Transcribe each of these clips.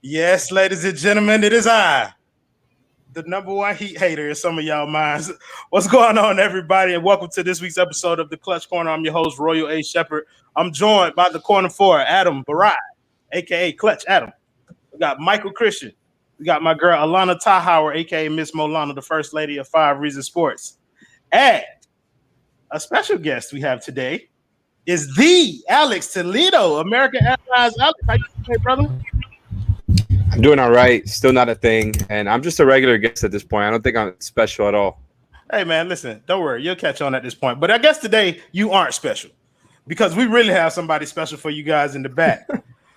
Yes, ladies and gentlemen, it is I, the number one Heat hater in some of y'all minds. What's going on, everybody? And welcome to this week's episode of the Clutch Corner. I'm your host, Royal A. Shepherd. I'm joined by the corner four, Adam Barad, aka Clutch Adam. We got Michael Christian. We got my girl Alana Tahauer, aka Miss Molana, the first lady of Five Reasons Sports. And a special guest we have today is the Alex Toledo, American Airlines. Alex, how you doing, brother? I'm doing all right. Still not a thing. And I'm just a regular guest at this point. I don't think I'm special at all. Hey, man, listen, don't worry. You'll catch on at this point. But I guess today you aren't special because we really have somebody special for you guys in the back.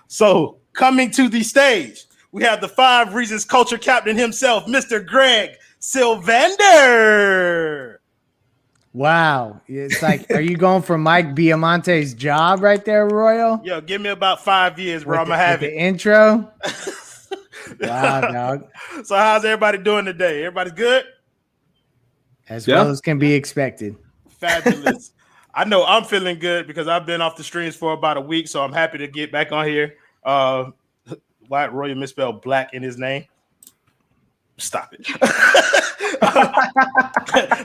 So coming to the stage, we have the Five Reasons culture captain himself, Mr. Greg Sylvander. Wow. It's like, are you going for Mike Biamonte's job right there, Royal? Yo, give me about 5 years, bro. I'm going to have it. The intro? Wow, dog. So how's everybody doing today? Everybody good? As well as can be expected. Fabulous. I know I'm feeling good because I've been off the streams for about a week, so I'm happy to get back on here. Why Royal misspelled black in his name? Stop it.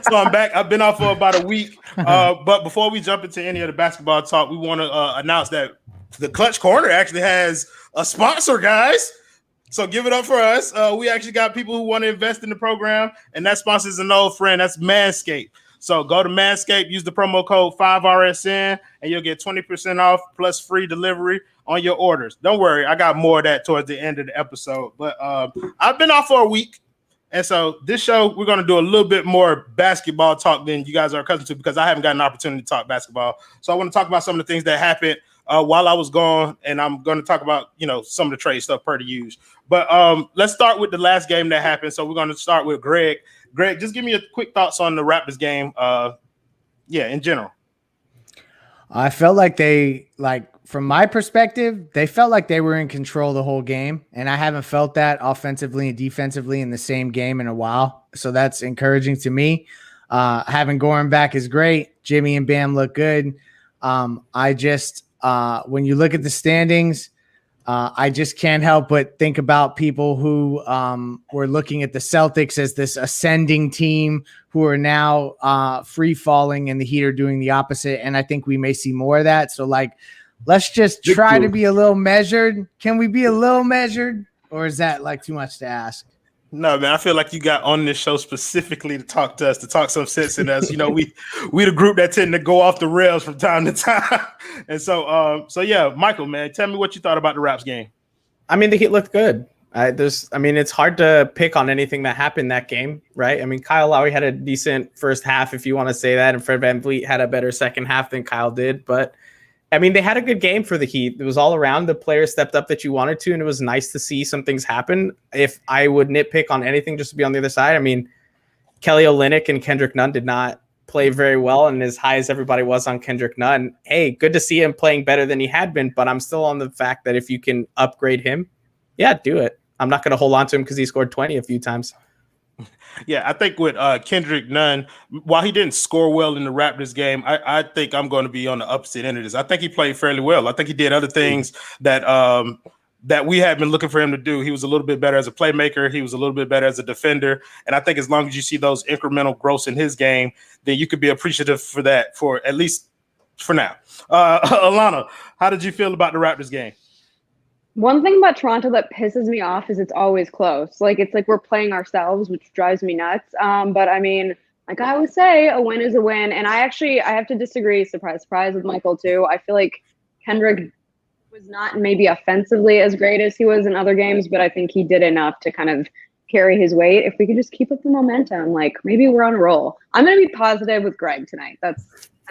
So I'm back. I've been off for about a week. But before we jump into any of the basketball talk, we want to announce that the Clutch Corner actually has a sponsor, guys. So give it up for us. We actually got people who want to invest in the program, and that sponsor is an old friend. That's Manscaped. So go to Manscaped, use the promo code 5RSN, and you'll get 20% off plus free delivery on your orders. Don't worry, I got more of that towards the end of the episode. But I've been off for a week, and so this show, we're going to do a little bit more basketball talk than you guys are accustomed to because I haven't got an opportunity to talk basketball. So I want to talk about some of the things that happened while I was gone, and I'm going to talk about, some of the trade stuff per the use. But let's start with the last game that happened. So we're going to start with Greg. Greg, just give me a quick thoughts on the Raptors game. In general. I felt like from my perspective, they felt like they were in control the whole game. And I haven't felt that offensively and defensively in the same game in a while. So that's encouraging to me. Having Goran back is great. Jimmy and Bam look good. When you look at the standings, I just can't help but think about people who were looking at the Celtics as this ascending team who are now free falling, and the Heat are doing the opposite. And I think we may see more of that. So, let's just try to be a little measured. Can we be a little measured, or is that too much to ask? No, man, I feel like you got on this show specifically to talk to us, to talk some sense in us. We the group that tend to go off the rails from time to time. And so yeah, Michael, man, tell me what you thought about the Raps game. I mean, the Heat looked good. It's hard to pick on anything that happened that game, right? I mean, Kyle Lowry had a decent first half, if you want to say that, and Fred VanVleet had a better second half than Kyle did. But, I mean, they had a good game for the Heat. It was all around. The players stepped up that you wanted to, and it was nice to see some things happen. If I would nitpick on anything just to be on the other side, I mean, Kelly Olynyk and Kendrick Nunn did not play very well, and as high as everybody was on Kendrick Nunn, hey, good to see him playing better than he had been, but I'm still on the fact that if you can upgrade him, yeah, do it. I'm not going to hold on to him because he scored 20 a few times. Yeah, I think with Kendrick Nunn, while he didn't score well in the Raptors game, I think I'm going to be on the opposite end of this. I think he played fairly well. I think he did other things that we had been looking for him to do. He was a little bit better as a playmaker. He was a little bit better as a defender. And I think as long as you see those incremental growths in his game, then you could be appreciative for that, for at least for now. Alana, how did you feel about the Raptors game? One thing about Toronto that pisses me off is it's always close. It's like we're playing ourselves, which drives me nuts. But I mean, like I always say, a win is a win. And I have to disagree, surprise, surprise, with Michael too. I feel like Kendrick was not maybe offensively as great as he was in other games, but I think he did enough to kind of carry his weight. If we could just keep up the momentum, maybe we're on a roll. I'm going to be positive with Greg tonight. That's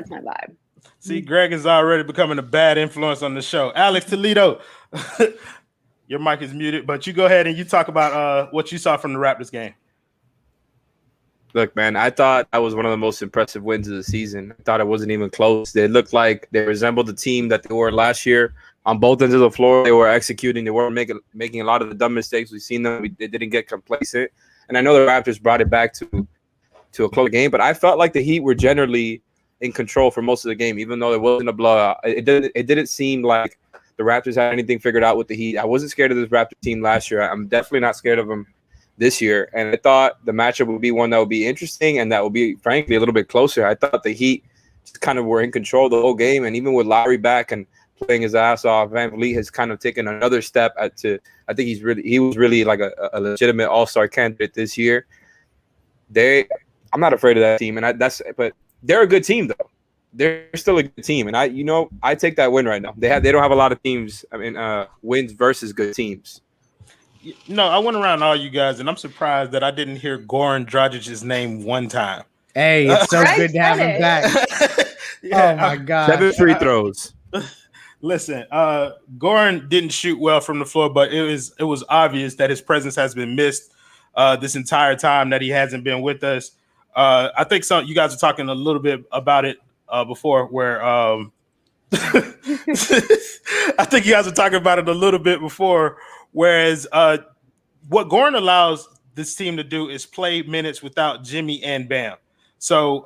my vibe. See, Greg is already becoming a bad influence on the show. Alex Toledo, your mic is muted, but you go ahead and you talk about what you saw from the Raptors game. Look, man, I thought that was one of the most impressive wins of the season. I thought it wasn't even close. They looked like they resembled the team that they were last year. On both ends of the floor, they were executing. They weren't making a lot of the dumb mistakes. We've seen them. They didn't get complacent. And I know the Raptors brought it back to a close game, but I felt like the Heat were generally in control for most of the game, even though it wasn't a blowout. It didn't seem like the Raptors had anything figured out with the Heat. I wasn't scared of this Raptor team last year. I'm definitely not scared of them this year. And I thought the matchup would be one that would be interesting and that would be, frankly, a little bit closer. I thought the Heat just kind of were in control the whole game. And even with Lowry back and playing his ass off, VanVleet has kind of taken another step I think he was really like a legitimate all-star candidate this year. I'm not afraid of that team. But they're a good team though. They're still a good team. And I take that win right now. They don't have a lot of teams. Wins versus good teams. No, I went around all you guys, and I'm surprised that I didn't hear Goran Dragic's name one time. Hey, it's so good to have him back. Oh my God. 7 free throws. Listen, Goran didn't shoot well from the floor, but it was obvious that his presence has been missed this entire time that he hasn't been with us. I think you guys were talking a little bit about it before, where I think you guys were talking about it a little bit before. Whereas what Goran allows this team to do is play minutes without Jimmy and Bam. So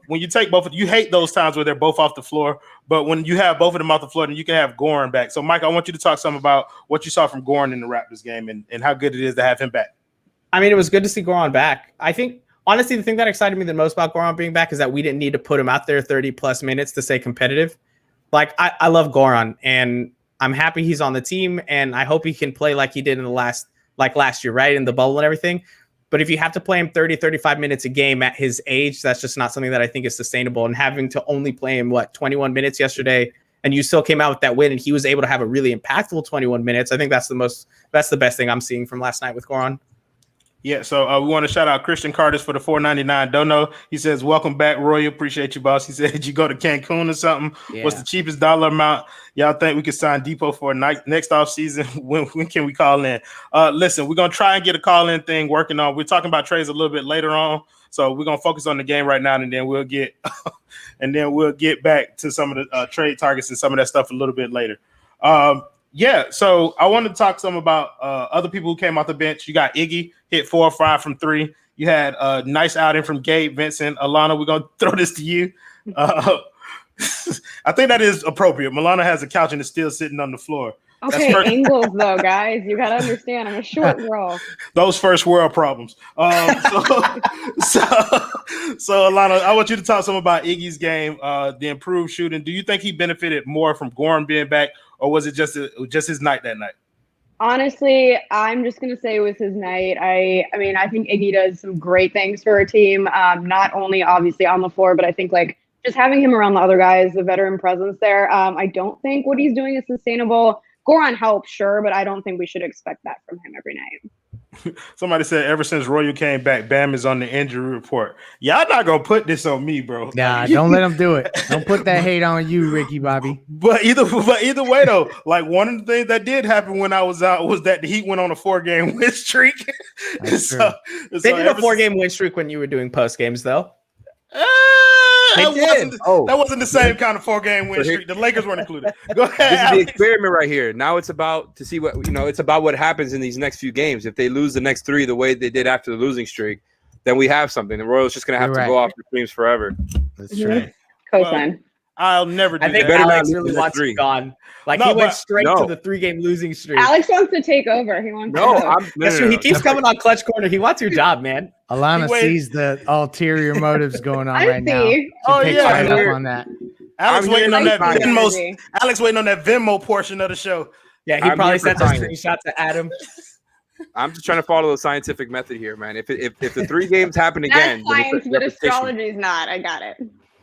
when you take both, you hate those times where they're both off the floor. But when you have both of them off the floor, then you can have Goran back. So, Mike, I want you to talk some about what you saw from Goran in the Raptors game and how good it is to have him back. I mean, it was good to see Goran back. I think, honestly, the thing that excited me the most about Goran being back is that we didn't need to put him out there 30-plus minutes to stay competitive. Like, I love Goran, and I'm happy he's on the team, and I hope he can play like he did in the last year, right, in the bubble and everything. But if you have to play him 30, 35 minutes a game at his age, that's just not something that I think is sustainable. And having to only play him, 21 minutes yesterday, and you still came out with that win, and he was able to have a really impactful 21 minutes. I think that's the best thing I'm seeing from last night with Goran. Yeah, so we want to shout out Christian Carter for the $4.99 dono. He says, "Welcome back, Roy. Appreciate you, boss." He said, "Did you go to Cancun or something? Yeah. What's the cheapest dollar amount y'all think we could sign Depot for next off season? When can we call in?" Listen, we're gonna try and get a call in thing working on. We're talking about trades a little bit later on, so we're gonna focus on the game right now, and then we'll get back to some of the trade targets and some of that stuff a little bit later. Yeah, so I want to talk some about other people who came off the bench. You got Iggy, hit 4 or 5 from 3. You had a nice outing from Gabe, Vincent. Alana, we're going to throw this to you. I think that is appropriate. Milana has a couch and is still sitting on the floor. Okay, angles though, guys. You got to understand, I'm a short girl. Those first world problems. So Alana, I want you to talk some about Iggy's game, the improved shooting. Do you think he benefited more from Goran being back, or was it just his night that night? Honestly, I'm just going to say it was his night. I mean, I think Iggy does some great things for a team, not only obviously on the floor, but I think just having him around the other guys, the veteran presence there. I don't think what he's doing is sustainable. Goran helps, sure, but I don't think we should expect that from him every night. Somebody said ever since Royal came back, Bam is on the injury report. Y'all not gonna put this on me, bro. Nah, don't let him do it. Don't put that hate on you, Ricky Bobby. But either way, though, one of the things that did happen when I was out was that the Heat went on a 4-game win streak. They did a 4-game win streak when you were doing post games, though. That wasn't the same kind of 4-game win streak. The Lakers weren't included. Go ahead. This is the experiment right here. Now it's about to see what it's about what happens in these next few games. If they lose the next 3 the way they did after the losing streak, then we have something. The Royals just gonna have to go off the streams forever. That's true. Cosign. I'll never do I think that. Alex really wants it gone. He went straight to the 3-game losing streak. Alex wants to take over. He wants He keeps coming on Clutch Corner. He wants your job, man. Alana sees the ulterior motives going on right now. Oh yeah, up on that. Alex waiting on that Venmo. Alex waiting on that Venmo portion of the show. Yeah, he probably sent a screenshot to Adam. I'm just trying to follow the scientific method here, man. If the 3 games happen again, that's science, but astrology is not. I got it.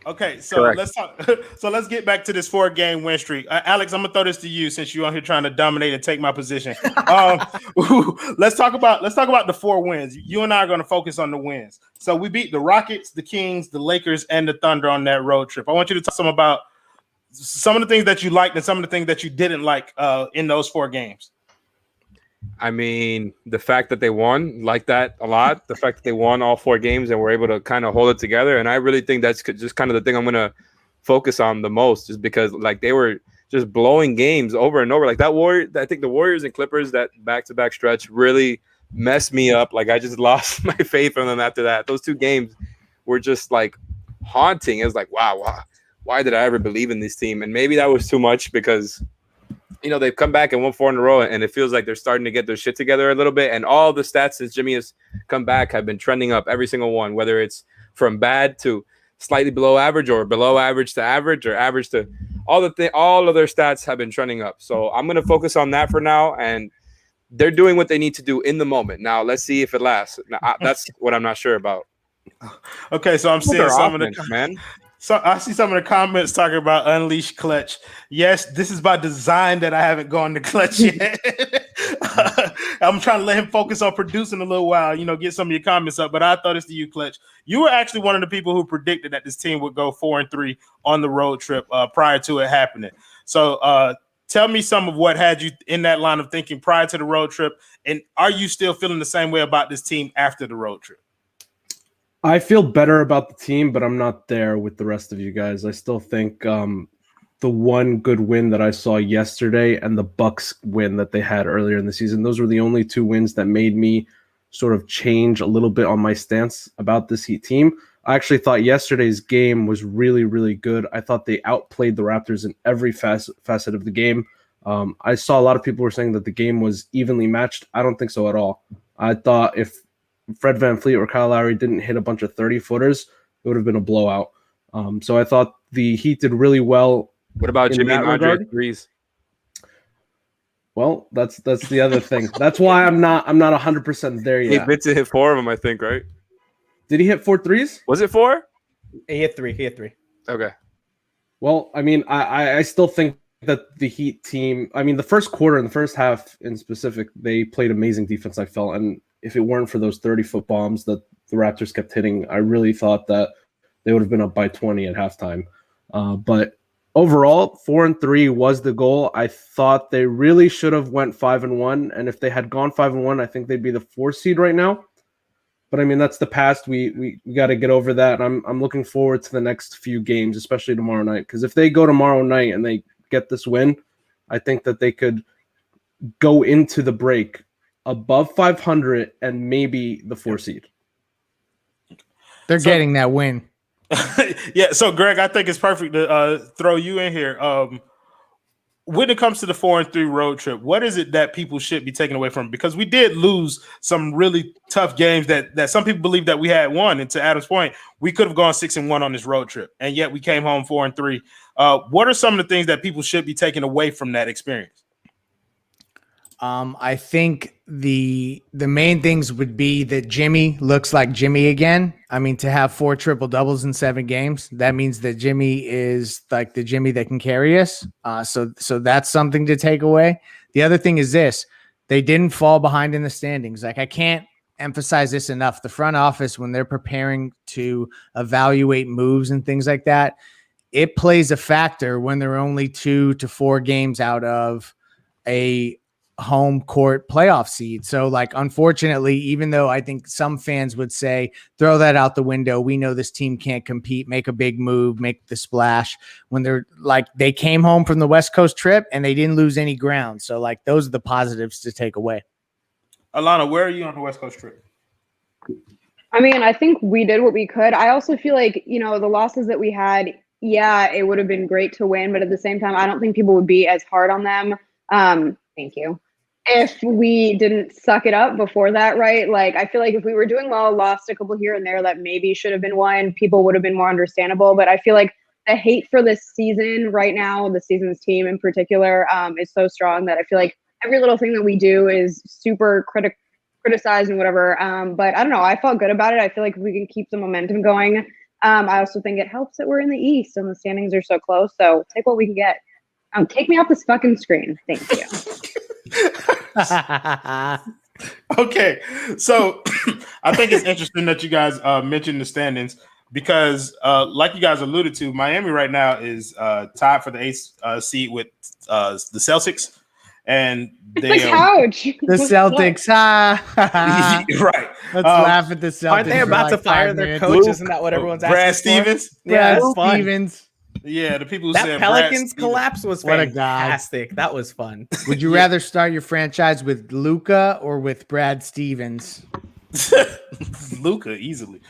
Okay, so let's talk. So let's get back to this 4-game win streak. Alex, I'm gonna throw this to you since you're on here trying to dominate and take my position. Let's talk about the 4 wins. You and I are gonna focus on the wins. So we beat the Rockets, the Kings, the Lakers, and the Thunder on that road trip. I want you to talk some about some of the things that you liked and some of the things that you didn't like in those 4 games. I mean, the fact that they won like that a lot, the fact that they won all 4 games and were able to kind of hold it together. And I really think that's just kind of the thing I'm going to focus on the most, is because they were just blowing games over and over. I think the Warriors and Clippers, that back-to-back stretch really messed me up. I just lost my faith in them after that. Those 2 games were just haunting. It was wow, why did I ever believe in this team? And maybe that was too much because they've come back and won 4 in a row, and it feels like they're starting to get their shit together a little bit. And all the stats since Jimmy has come back have been trending up, every single one, whether it's from bad to slightly below average or below average to average or average to all of their stats have been trending up. So I'm going to focus on that for now. And they're doing what they need to do in the moment. Now, let's see if it lasts. Now, that's what I'm not sure about. Okay, so I'm seeing some offense, of the man. So I see some of the comments talking about unleash clutch. Yes, this is by design that I haven't gone to clutch yet. I'm trying to let him focus on producing a little while, get some of your comments up. But I thought it's to you, Clutch. You were actually one of the people who predicted that this team would go 4-3 on the road trip prior to it happening. So tell me some of what had you in that line of thinking prior to the road trip, and are you still feeling the same way about this team after the road trip? I feel better about the team, but I'm not there with the rest of you guys. I still think the one good win that I saw yesterday and the Bucks win that they had earlier in the season, those were the only 2 wins that made me sort of change a little bit on my stance about this Heat team. I actually thought yesterday's game was really, really good. I thought they outplayed the Raptors in every facet of the game. I saw a lot of people were saying that the game was evenly matched. I don't think so at all. I thought if Fred VanVleet or Kyle Lowry didn't hit a bunch of 30-footers, it would have been a blowout. So I thought the Heat did really well. What about Jimmy and Andre threes? Well, that's the other thing. That's why I'm not 100% there yet. Hey, Vincent hit 4 of them, I think, right? Did he hit 4 threes? Was it 4? He hit three. Okay. Well, I mean, I still think that the Heat team, I mean, the first quarter and the first half in specific, they played amazing defense, I felt. And if it weren't for those 30-foot bombs that the Raptors kept hitting, I really thought that they would have been up by 20 at halftime. But overall, 4-3 was the goal. I thought they really should have went 5-1. And if they had gone 5-1, I think they'd be the 4th seed right now. But I mean, that's the past. We got to get over that. And I'm looking forward to the next few games, especially tomorrow night. Because if they go tomorrow night and they get this win, I think that they could go into the break above 500 and maybe the 4 seed. They're getting that win. Yeah. So, Greg, I think it's perfect to throw you in here. When it comes to the 4-3 road trip, what is it that people should be taking away from it? Because we did lose some really tough games that some people believe that we had won. And to Adam's point, we could have gone 6-1 on this road trip, and yet we came home 4-3. What are some of the things that people should be taking away from that experience? I think the main things would be that Jimmy looks like Jimmy again. I mean, to have 4 triple-doubles in 7 games, that means that Jimmy is like the Jimmy that can carry us. So that's something to take away. The other thing is this: they didn't fall behind in the standings. Like, I can't emphasize this enough. The front office, when they're preparing to evaluate moves and things like that, it plays a factor when they're only 2 to 4 games out of a home court playoff seed. So, like, unfortunately, even though I think some fans would say, throw that out the window, we know this team can't compete, make a big move, make the splash, when they're like, they came home from the West Coast trip and they didn't lose any ground. So, like, those are the positives to take away. Alana, where are you on the West Coast trip? I mean, I think we did what we could. I also feel like, the losses that we had, yeah, it would have been great to win, but at the same time, I don't think people would be as hard on them. Thank you. If we didn't suck it up before that, right? Like, I feel like if we were doing well, lost a couple here and there that maybe should have been won, people would have been more understandable. But I feel like the hate for this season right now, the season's team in particular, is so strong that I feel like every little thing that we do is super criticized and whatever. But I don't know. I felt good about it. I feel like we can keep the momentum going. I also think it helps that we're in the East and the standings are so close. So take what we can get. Take me off this fucking screen. Thank you. Okay, so I think it's interesting that you guys mentioned the standings because, like you guys alluded to, Miami right now is tied for the 8th seed with the Celtics, and they the couch. The Celtics, right. Let's laugh at the Celtics. Aren't they about to fire their coach? Isn't that what everyone's asking? Brad Stevens. For? Yeah, that's fun. Stevens. Yeah, the people who that said Pelicans collapse was What a fantastic. That was fun. Would you rather start your franchise with Luka or with Brad Stevens? Luka easily.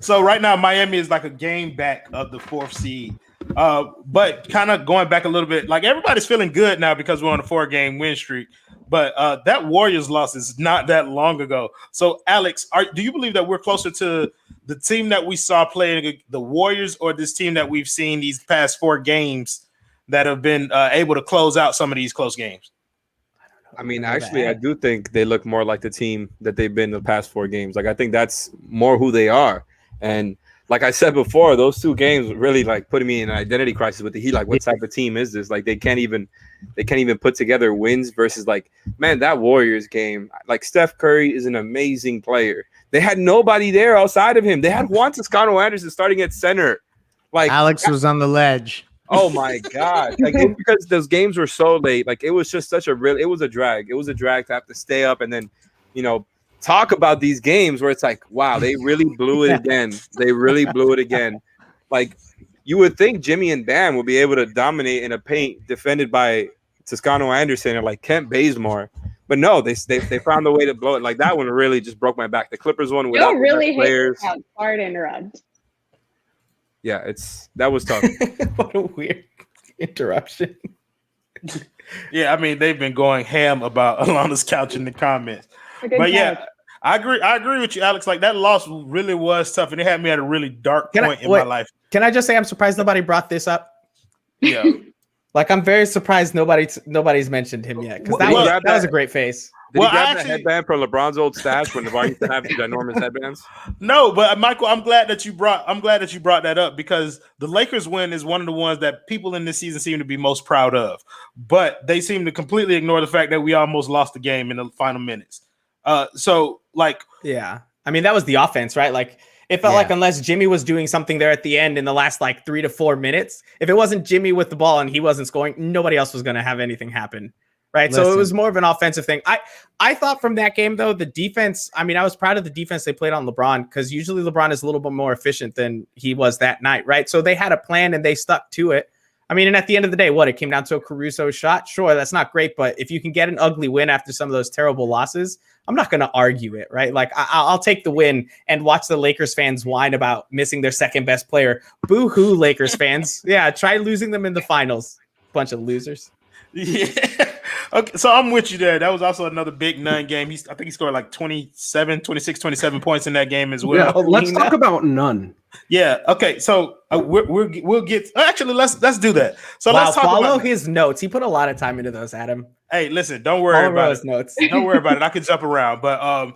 So right now Miami is like a game back of the 4th seed. But kind of going back a little bit, like everybody's feeling good now because we're on a 4-game win streak. But that Warriors loss is not that long ago. So, Alex, do you believe that we're closer to the team that we saw playing the Warriors, or this team that we've seen these past 4 games that have been able to close out some of these close games? I mean, actually, I do think they look more like the team that they've been the past 4 games. Like, I think that's more who they are. And like I said before, those 2 games really like putting me in an identity crisis with the Heat. Like, what type of team is this? Like, they can't even put together wins versus like, man, that Warriors game. Like, Steph Curry is an amazing player. They had nobody there outside of him. They had Juan Toscano-Anderson starting at center. Like, Alex was on the ledge. Oh my God. Like, it's because those games were so late. Like, it was just it was a drag. It was a drag to have to stay up and then, talk about these games where it's like, wow, they really blew it again. They really blew it again. Like, you would think Jimmy and Bam would be able to dominate in a paint defended by Toscano-Anderson or like Kent Bazemore. But no, they found a way to blow it. Like, that one really just broke my back. The Clippers one without really players. Sorry to interrupt. Yeah, that was tough. What a weird interruption. Yeah, I mean, they've been going ham about Alana's couch in the comments. But yeah, I agree with you, Alex. Like, that loss really was tough, and it had me at a really dark point in my life. Can I just say I'm surprised nobody brought this up? Yeah. Like, I'm very surprised nobody's mentioned him yet, because that was a great face. Did he grab the headband from LeBron's old stash when LeBron used to have these ginormous headbands? No, but Michael, I'm glad that you brought that up, because the Lakers win is one of the ones that people in this season seem to be most proud of. But they seem to completely ignore the fact that we almost lost the game in the final minutes. Yeah. I mean, that was the offense, right? Like, it felt like unless Jimmy was doing something there at the end in the last like 3 to 4 minutes, if it wasn't Jimmy with the ball and he wasn't scoring, nobody else was going to have anything happen. Right. Listen. So it was more of an offensive thing. I thought from that game, though, the defense, I mean, I was proud of the defense they played on LeBron, because usually LeBron is a little bit more efficient than he was that night. Right. So they had a plan and they stuck to it. I mean, and at the end of the day, it came down to a Caruso shot. Sure, that's not great. But if you can get an ugly win after some of those terrible losses, I'm not going to argue it. Right. Like, I'll take the win and watch the Lakers fans whine about missing their second best player. Boo hoo, Lakers fans. Yeah. Try losing them in the finals. Bunch of losers. Yeah. Okay, so I'm with you there. That was also another big Nunn game. I think he scored like 27 points in that game as well. Yeah, let's talk about Nunn. Yeah. Okay. So we'll get. Actually, let's do that. So let's talk follow about his notes. He put a lot of time into those, Adam. Hey, listen. Don't worry about his notes. Don't worry about it. I can jump around, but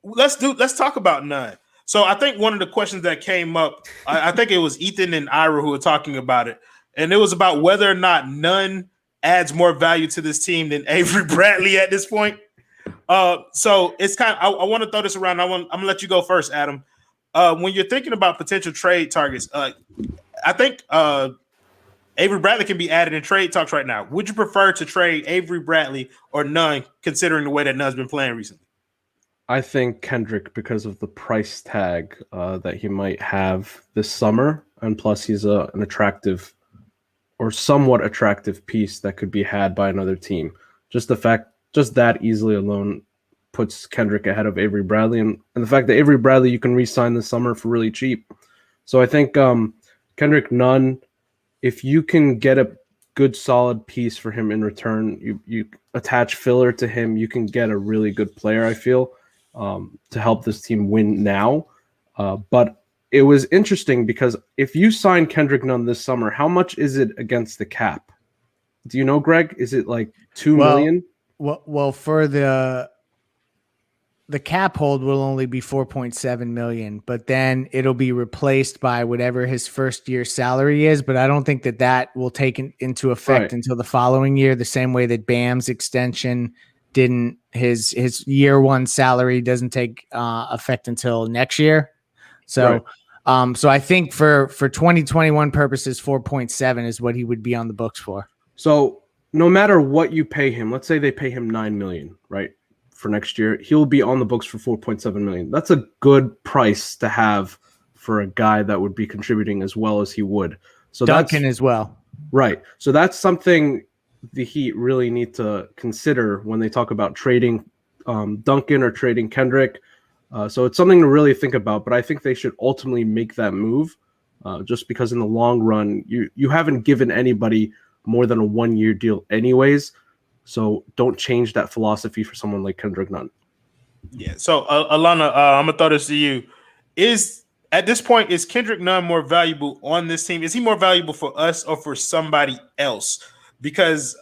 let's talk about Nunn. So I think one of the questions that came up, I think it was Ethan and Ira who were talking about it, and it was about whether or not Nunn adds more value to this team than Avery Bradley at this point. So it's kind of, I want to throw this around. I'm gonna let you go first, Adam. When you're thinking about potential trade targets, I think Avery Bradley can be added in trade talks right now. Would you prefer to trade Avery Bradley or Nunn, considering the way that Nunn's been playing recently? I think Kendrick, because of the price tag that he might have this summer, and plus he's an attractive or somewhat attractive piece that could be had by another team. Just that easily alone puts Kendrick ahead of Avery Bradley, and the fact that Avery Bradley you can re-sign this summer for really cheap. So I think Kendrick Nunn, if you can get a good solid piece for him in return, you attach filler to him, you can get a really good player, I feel, to help this team win now. But it was interesting because if you sign Kendrick Nunn this summer, how much is it against the cap? Do you know, Greg? Is it like $2 million? Well, for the cap hold will only be 4.7 million, but then it'll be replaced by whatever his first year salary is. But I don't think that will take into effect until the following year, the same way that Bam's extension didn't. His year one salary doesn't take effect until next year. So, so I think for 2021 purposes, 4.7 is what he would be on the books for. So no matter what you pay him, let's say they pay him $9 million, right, for next year, he'll be on the books for 4.7 million. That's a good price to have for a guy that would be contributing as well as he would. So Duncan as well. Right. So that's something the Heat really need to consider when they talk about trading Duncan or trading Kendrick. So it's something to really think about, but I think they should ultimately make that move just because in the long run, you haven't given anybody more than a 1-year deal anyways. So don't change that philosophy for someone like Kendrick Nunn. Yeah. So Alana, I'm gonna throw this to you. At this point, is Kendrick Nunn more valuable on this team? Is he more valuable for us or for somebody else? Because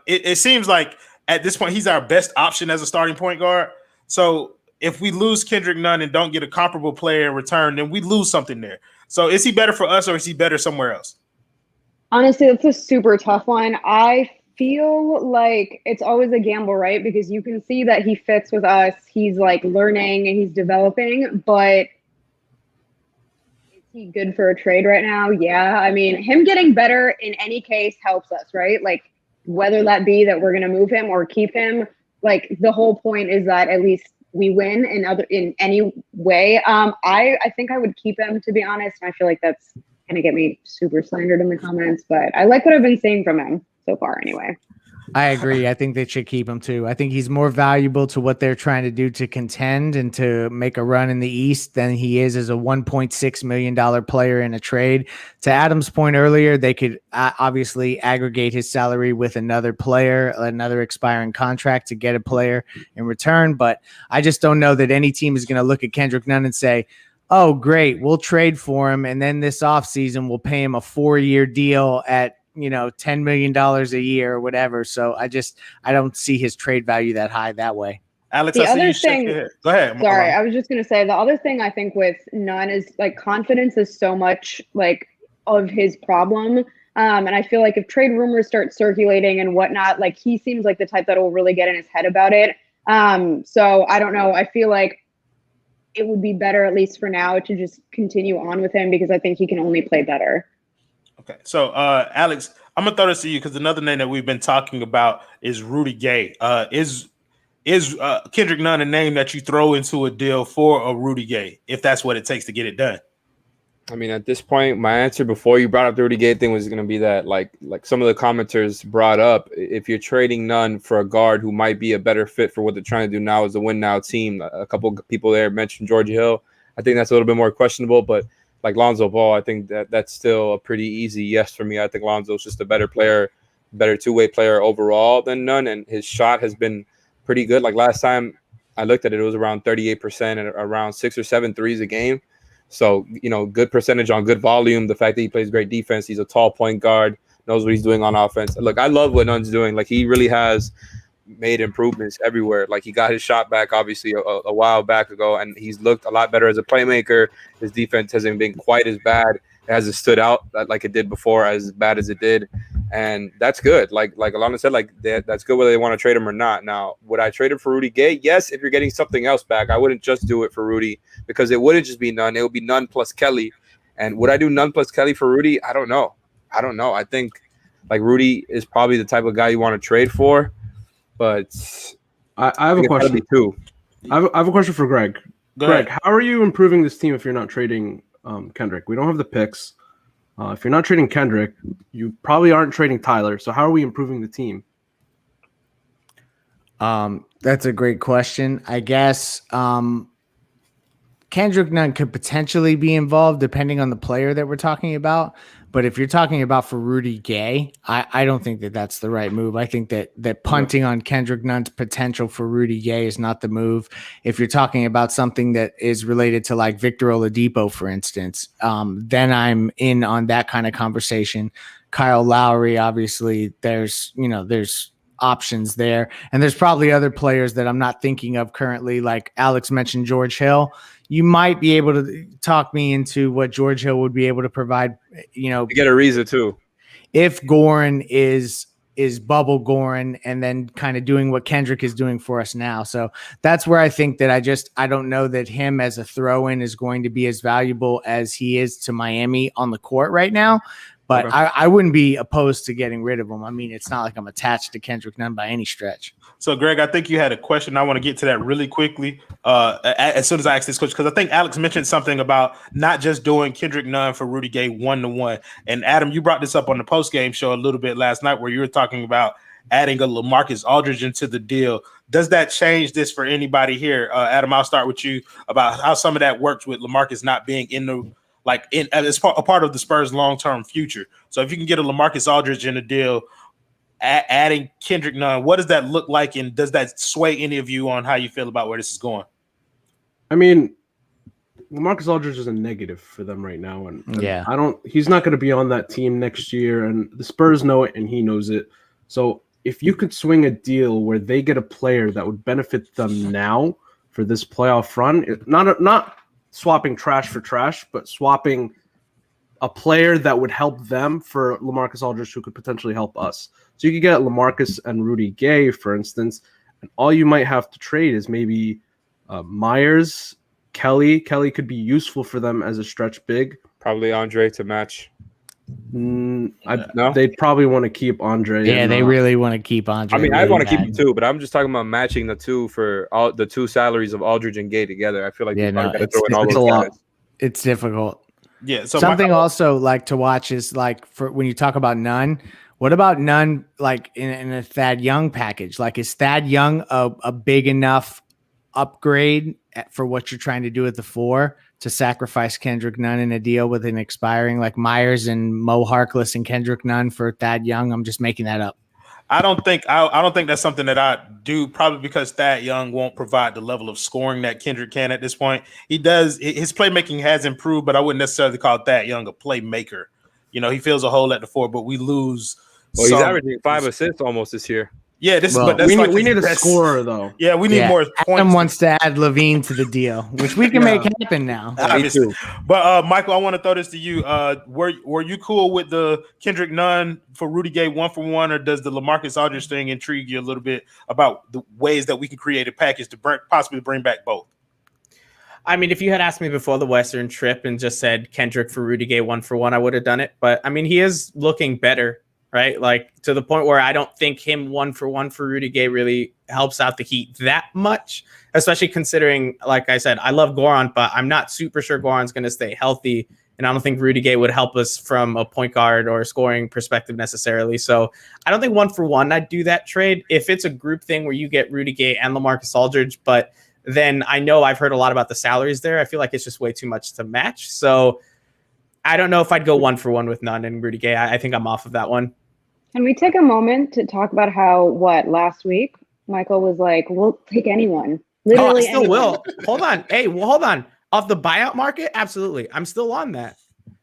it seems like at this point he's our best option as a starting point guard. So if we lose Kendrick Nunn and don't get a comparable player in return, then we lose something there. So is he better for us or is he better somewhere else? Honestly, that's a super tough one. I feel like it's always a gamble, right? Because you can see that he fits with us. He's like learning and he's developing, but is he good for a trade right now? Yeah. I mean, him getting better in any case helps us, right? Like whether that be that we're going to move him or keep him, like the whole point is that at least we win in any way. I think I would keep him, to be honest. And I feel like that's going to get me super slandered in the comments, but I like what I've been seeing from him so far anyway. I agree. I think they should keep him too. I think he's more valuable to what they're trying to do to contend and to make a run in the East than he is as a $1.6 million player in a trade. To Adam's point earlier, they could obviously aggregate his salary with another player, another expiring contract to get a player in return. But I just don't know that any team is going to look at Kendrick Nunn and say, oh, great, we'll trade for him. And then this offseason, we'll pay him a 4-year deal at $10 million a year or whatever. So I don't see his trade value that high that way. Alex, the other thing, go ahead. Sorry, I was just going to say the other thing I think with Nunn is like confidence is so much like of his problem. And I feel like if trade rumors start circulating and whatnot, like he seems like the type that will really get in his head about it. So I don't know. I feel like it would be better, at least for now, to just continue on with him because I think he can only play better. Okay, so Alex, I'm gonna throw this to you because another name that we've been talking about is Rudy Gay. Is Kendrick Nunn a name that you throw into a deal for a Rudy Gay if that's what it takes to get it done? I mean, at this point, my answer before you brought up the Rudy Gay thing was going to be that, like some of the commenters brought up, if you're trading Nunn for a guard who might be a better fit for what they're trying to do now as a win now team, a couple of people there mentioned George Hill. I think that's a little bit more questionable, but like Lonzo Ball, I think that's still a pretty easy yes for me. I think Lonzo's just a better player, better two-way player overall than Nunn, and his shot has been pretty good. Like last time I looked at it, it was around 38% and around 6 or 7 threes a game. So, good percentage on good volume. The fact that he plays great defense, he's a tall point guard, knows what he's doing on offense. Look, I love what Nunn's doing. Like, he really has made improvements everywhere. Like, he got his shot back, obviously, a while back ago, and he's looked a lot better as a playmaker. His defense hasn't been quite as bad. It hasn't stood out like it did before, as bad as it did. And that's good. Like Alana said, that's good whether they want to trade him or not. Now, would I trade him for Rudy Gay? Yes, if you're getting something else back. I wouldn't just do it for Rudy because it wouldn't just be Nunn. It would be Nunn plus Kelly. And would I do Nunn plus Kelly for Rudy? I don't know. I think like Rudy is probably the type of guy you want to trade for. But I have a question. I have a question for Greg. Greg, how are you improving this team if you're not trading Kendrick? We don't have the picks. If you're not trading Kendrick, you probably aren't trading Tyler. So how are we improving the team? That's a great question. I guess Kendrick Nunn could potentially be involved depending on the player that we're talking about. But if you're talking about for Rudy Gay, I don't think that that's the right move. I think that punting on Kendrick Nunn's potential for Rudy Gay is not the move. If you're talking about something that is related to like Victor Oladipo, for instance, then I'm in on that kind of conversation. Kyle Lowry, obviously, there's options there. And there's probably other players that I'm not thinking of currently. Like Alex mentioned George Hill. You might be able to talk me into what George Hill would be able to provide, You get a reason too. If Goran is bubble Goran and then kind of doing what Kendrick is doing for us now. So that's where I think that I don't know that him as a throw-in is going to be as valuable as he is to Miami on the court right now. But okay. I wouldn't be opposed to getting rid of him. I mean, it's not like I'm attached to Kendrick Nunn by any stretch. So, Greg, I think you had a question. I want to get to that really quickly as soon as I ask this question, because I think Alex mentioned something about not just doing Kendrick Nunn for Rudy Gay 1-to-1. And, Adam, you brought this up on the postgame show a little bit last night where you were talking about adding a LaMarcus Aldridge into the deal. Does that change this for anybody here? Adam, I'll start with you about how some of that works with LaMarcus not being in the like as a part of the Spurs' long-term future. So if you can get a LaMarcus Aldridge in a deal, adding Kendrick Nunn, what does that look like, and does that sway any of you on how you feel about where this is going? I mean, LaMarcus Aldridge is a negative for them right now, and Yeah. he's not going to be on that team next year, and the Spurs know it and he knows it. So if you could swing a deal where they get a player that would benefit them now for this playoff run, not swapping trash for trash, but swapping a player that would help them for LaMarcus Aldridge, who could potentially help us. So you could get LaMarcus and Rudy Gay, for instance, and all you might have to trade is maybe Myers, Kelly. Kelly could be useful for them as a stretch big. Probably Andre to match. No? They'd probably want to keep Andre. Yeah, they really want to keep Andre. I mean, I really want to keep bad. him too, but I'm just talking about matching the two for all the two salaries of Aldridge and Gay together. I feel like Yeah, got to no, throw in all it's those a lot. guys. It's difficult. Yeah. So Something also like to watch is like for when you talk about Nunn. What about Nunn like in a Thad Young package? Like is Thad Young a big enough upgrade for what you're trying to do at the 4 to sacrifice Kendrick Nunn in a deal with an expiring like Myers and Mo Harkless and Kendrick Nunn for Thad Young? I'm just making that up. I don't think that's something that I do, probably because Thad Young won't provide the level of scoring that Kendrick can at this point. He does. His playmaking has improved, but I wouldn't necessarily call Thad Young a playmaker. You know, he fills a hole at the 4, but we lose. Well, he's averaging 5 assists almost this year. Yeah, But we need a scorer though. Yeah, we need more Adam points. wants to add Levine to the deal, which we can make happen now. Me too. But Michael, I want to throw this to you. Were you cool with the Kendrick Nunn for Rudy Gay 1-for-1, or does the LaMarcus Aldridge thing intrigue you a little bit about the ways that we can create a package to possibly bring back both? I mean, if you had asked me before the Western trip and just said Kendrick for Rudy Gay 1-for-1, I would have done it. But I mean, he is looking better, right? Like to the point where I don't think him 1-for-1 for Rudy Gay really helps out the Heat that much, especially considering, like I said, I love Goran, but I'm not super sure Goran's going to stay healthy. And I don't think Rudy Gay would help us from a point guard or scoring perspective necessarily. So I don't think 1-for-1 I'd do that trade. If it's a group thing where you get Rudy Gay and LaMarcus Aldridge, but then I know I've heard a lot about the salaries there. I feel like it's just way too much to match. So I don't know if I'd go 1-for-1 with Nunn and Rudy Gay. I think I'm off of that one. Can we take a moment to talk about how last week Michael was like, we'll take anyone. Literally I still anyone. will. Hold on. Hey, well, hold on. Off the buyout market? Absolutely. I'm still on that.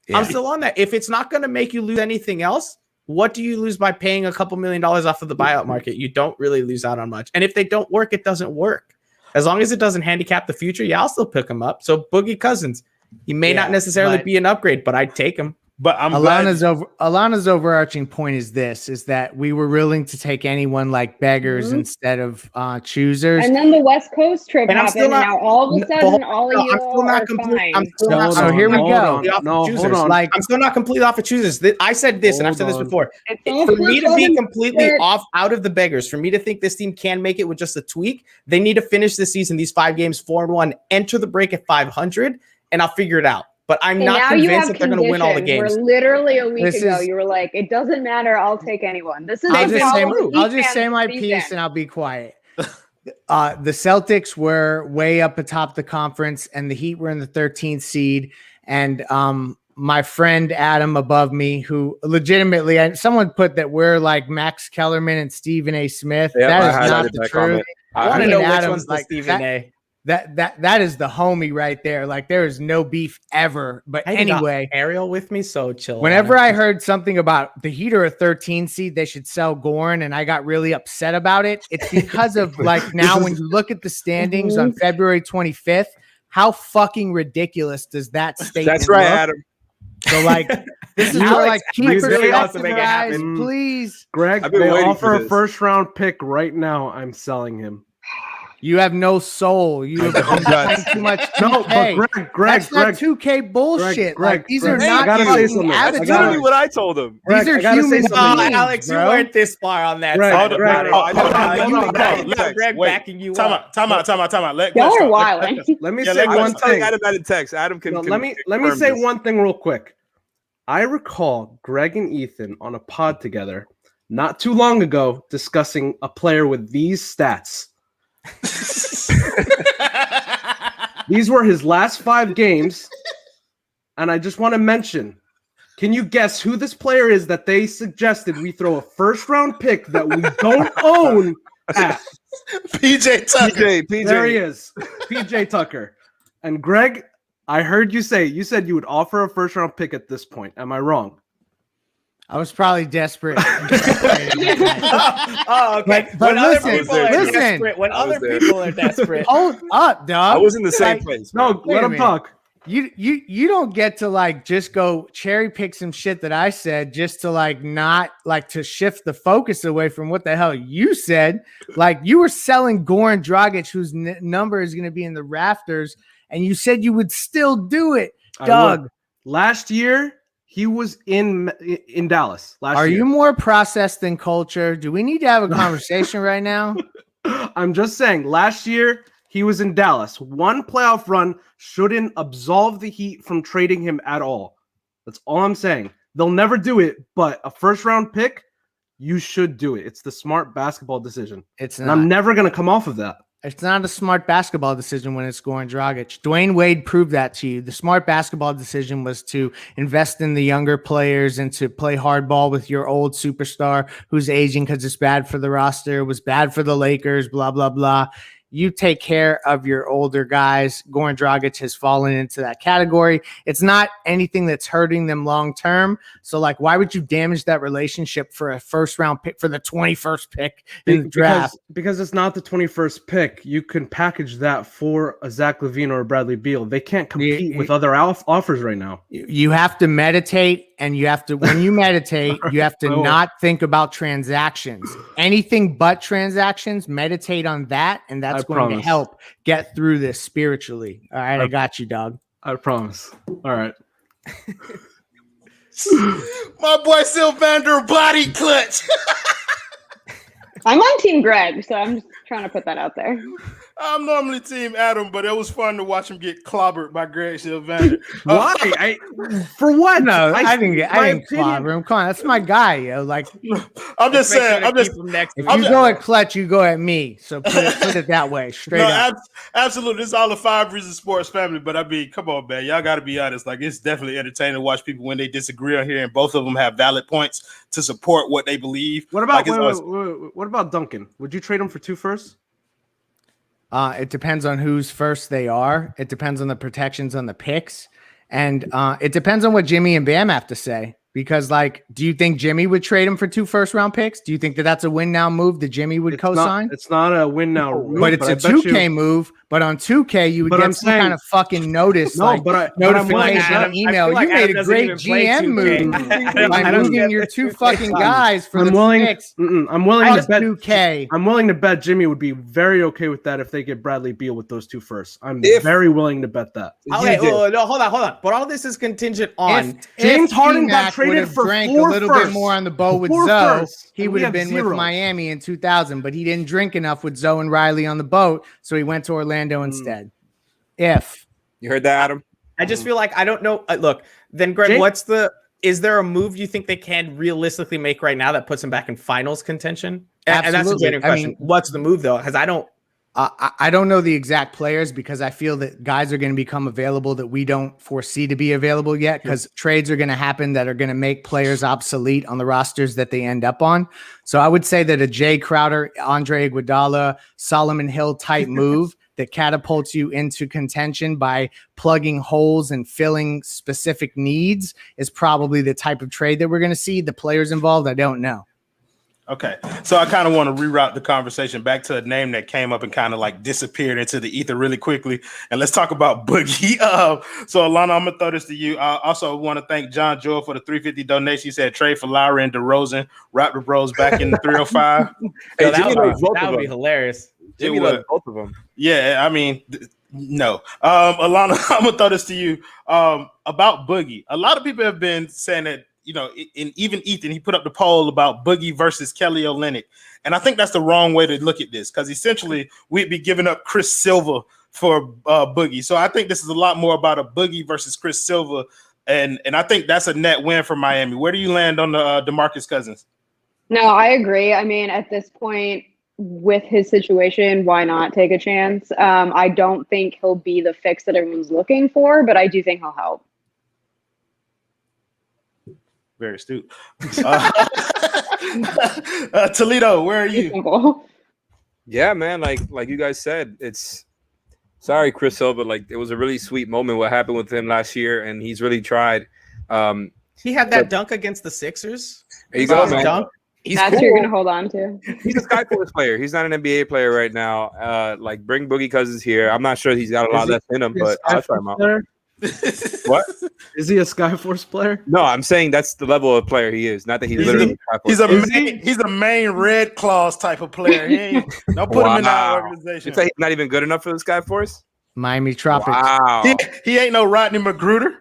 Yeah. I'm still on that. If it's not going to make you lose anything else, what do you lose by paying a couple $1 million off of the buyout market? You don't really lose out on much. And if they don't work, it doesn't work. As long as it doesn't handicap the future, yeah, I'll still pick him up. So Boogie Cousins, he may not necessarily be an upgrade, but I'd take him. But I'm Alana's overarching point is that we were willing to take anyone like beggars instead of choosers. And then the West Coast trip And I'm happened, still and not- now all of a sudden, all of you I'm still not are complete. fine. I'm still not. So here we go. Hold on. Like I'm still not completely off of choosers. I said this, and I've said this before. It's all For me to be flip-flopping. completely off out of the beggars, for me to think this team can make it with just a tweak, they need to finish this season, these 5 games, 4-1, enter the break at 500, and I'll figure it out. But I'm And not now you convinced have that they're going to win all the conditions games. where literally a week This ago is- you were like, it doesn't matter, I'll take anyone. This is I'll the just say, problem with I'll Heat just say fans my this piece season. and I'll be quiet. The Celtics were way up atop the conference and the Heat were in the 13th seed. And my friend Adam above me, who legitimately, and someone put that we're like Max Kellerman and Stephen A. Smith. Yeah, That I is not highlighted the that truth. comment. I want to Me know and which Adam, one's the like, Stephen A. That is the homie right there. Like there is no beef ever. But I got anyway, Ariel with me, so chill. whenever on I it. heard something about the Heat are a 13 seed, they should sell Goran, and I got really upset about it. It's because of like now when you look at the standings on February 25th, how fucking ridiculous does that statement That's right, look? Adam. So like this is Alex, where like keep Alex really wants to perspective, make it guys, happen. please. Greg, I've been they waiting offer for a this. first-round pick right now. I'm selling him. You have no soul. You have been playing too much 2K. No, but Greg, That's not 2K bullshit. Greg, like these Greg, are I not gotta say fucking something. That's avatars. literally what I told him. These are I gotta say human something. beings, Alex, you bro. weren't this far on that. Greg, side Greg, about it. hold on, You got Greg wait. backing you Time up. out. Let Y'all Gus are talk. wilding. Let me Yeah, say let one I'm telling thing. Adam that in text. Adam can. No, can let me confirm say this. one thing real quick. I recall Greg and Ethan on a pod together not too long ago discussing a player with these stats. These were his last 5 games. and I just want to mention, can you guess who this player is that they suggested we throw a first-round pick that we don't own at? PJ Tucker. PJ. There he is, PJ Tucker. And Greg, I heard you said you would offer a first-round pick at this point. Am I wrong? I was probably desperate. Oh, okay. But Desperate, when other people are desperate. Hold up, dog. I was in the same place. No, Wait let a him minute. talk. You don't get to like just go cherry pick some shit that I said just to like not like to shift the focus away from what the hell you said. Like you were selling Goran Dragic, whose number is going to be in the rafters, and you said you would still do it, Doug. Last year he was in Dallas. Are you more processed than culture? Do we need to have a conversation right now? I'm just saying. Last year he was in Dallas. One playoff run shouldn't absolve the Heat from trading him at all. That's all I'm saying. They'll never do it, but a first-round pick, you should do it. It's the smart basketball decision. It's And not. I'm never going to come off of that. It's not a smart basketball decision when it's Goran Dragic. Dwayne Wade proved that to you. The smart basketball decision was to invest in the younger players and to play hardball with your old superstar who's aging because it's bad for the roster. It was bad for the Lakers, blah, blah, blah. You take care of your older guys. Goran Dragic has fallen into that category. It's not anything that's hurting them long term. So, like, why would you damage that relationship for a first round pick for the 21st pick in the draft? Because it's not the 21st pick. You can package that for a Zach LaVine or a Bradley Beal. They can't compete with other offers right now. You have to meditate, and you have to, when you meditate, you have to not think about transactions. Anything but transactions, meditate on that, and that's going to help get through this spiritually. All right, I got you, dog. I promise. All right. My boy Sylvander body clutch. I'm on Team Greg, so I'm just trying to put that out there. I'm normally Team Adam, but it was fun to watch him get clobbered by Greg Sylvander. Why? For what? No, I didn't clobber him. Come on, that's my guy, yo. Like, I'm just saying. If you go at clutch, you go at me. So put it that way, straight up. Absolutely. This is all the 5 Reasons Sports family. But I mean, come on, man. Y'all got to be honest. Like, it's definitely entertaining to watch people when they disagree on here, and both of them have valid points to support what they believe. What about what about Duncan? Would you trade him for 2 firsts? It depends on whose first they are. It depends on the protections on the picks. And it depends on what Jimmy and Bam have to say. Because, like, do you think Jimmy would trade him for 2 first-round picks? Do you think that that's a win-now move that Jimmy would co-sign? It's not a win-now move. But it's a 2K move. But on 2K, you would get some kind of fucking notice. Notification email. You made a great GM move by moving your 2 fucking guys for the picks. I'm willing to bet 2K. I'm willing to bet Jimmy would be very okay with that if they get Bradley Beal with those 2 firsts. I'm very willing to bet that. Okay, no, hold on. But all this is contingent on James Harden got traded for drank 4 a little firsts. bit more on the boat with Zoe, he would have been with Miami in 2000, but he didn't drink enough with Zoe and Riley on the boat, so he went to Orlando instead. If you heard that, Adam, I just feel like I don't know. Look, then Greg, is there a move you think they can realistically make right now that puts them back in finals contention? And that's a genuine question. I mean, what's the move though? Because I don't know the exact players because I feel that guys are going to become available that we don't foresee to be available yet because trades are going to happen that are going to make players obsolete on the rosters that they end up on. So I would say that a Jay Crowder, Andre Iguodala, Solomon Hill type move that catapults you into contention by plugging holes and filling specific needs is probably the type of trade that we're going to see. The players involved, I don't know. Okay, so I kind of want to reroute the conversation back to a name that came up and kind of like disappeared into the ether really quickly. And let's talk about Boogie. So Alana, I'm going to throw this to you. I also want to thank John Joel for the $350 donation. He said trade for Lowry and DeRozan, Raptor Bros back in the 305. Hey, that would be hilarious. Jimmy loves both of them. Yeah, I mean, no. Alana, I'm going to throw this to you about Boogie. A lot of people have been saying that, you know, and even Ethan, he put up the poll about Boogie versus Kelly Olynyk. And I think that's the wrong way to look at this because essentially we'd be giving up Chris Silva for Boogie. So I think this is a lot more about a Boogie versus Chris Silva. And I think that's a net win for Miami. Where do you land on the DeMarcus Cousins? No, I agree. I mean, at this point with his situation, why not take a chance? I don't think he'll be the fix that everyone's looking for, but I do think he'll help. Very astute. Toledo, where are you? Simple. Yeah, man. Like you guys said, it's sorry, Chris Silva. Like it was a really sweet moment. What happened with him last year, and he's really tried. He had that dunk against the Sixers. There you go, man. Dunk. He's That's cool. who you're gonna hold on to. He's a Skyforce player. He's not an NBA player right now. Like bring Boogie Cousins here. I'm not sure he's got a lot left in him, but I'll try him out. What? Is he a Skyforce player? No, I'm saying that's the level of player he is. Not that he's literally Skyforce. He's a main Red Claws type of player. Don't put him in our organization. You say he's not even good enough for the Skyforce? Miami Tropics. Wow. He ain't no Rodney Magruder.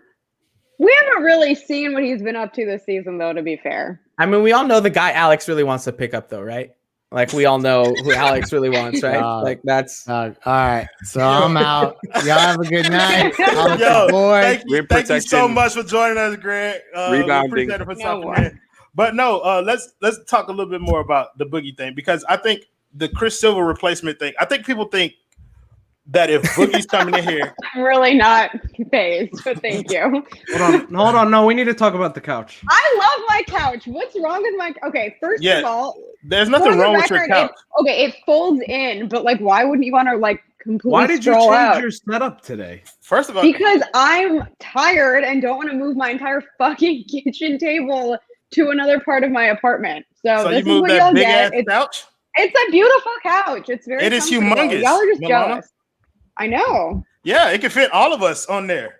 We haven't really seen what he's been up to this season, though, to be fair. I mean, we all know the guy Alex really wants to pick up, though, right? Like, we all know who Alex really wants, right? Like, that's... all right. So I'm out. Y'all have a good night. Thank you so much for joining us, Greg. Rebounding. We appreciate it for something, man. But no, let's talk a little bit more about the Boogie thing, because I think the Chris Silva replacement thing, I think people think that if Boogie's coming in here, I'm really not phased, but thank you. Hold on. No, we need to talk about the couch. I love my couch. What's wrong with my? Okay, first of all, there's nothing wrong with your couch. It folds in, but like, why wouldn't you want to like completely? Why did you stroll change out? your setup today? First of all, because I'm tired and don't want to move my entire fucking kitchen table to another part of my apartment. So this is what y'all get. Couch? It's a beautiful couch. It's very. It is humongous. Y'all are just Milana. jealous. I know. Yeah, it can fit all of us on there.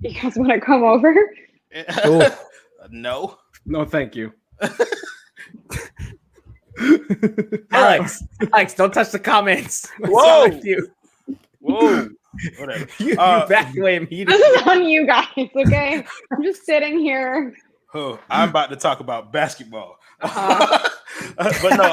You guys want to come over? No. No, thank you. Alex, don't touch the comments. Whoa. You? Whoa. Whatever. You back away immediately. This is on you guys, okay? I'm just sitting here. Oh, I'm about to talk about basketball. But no,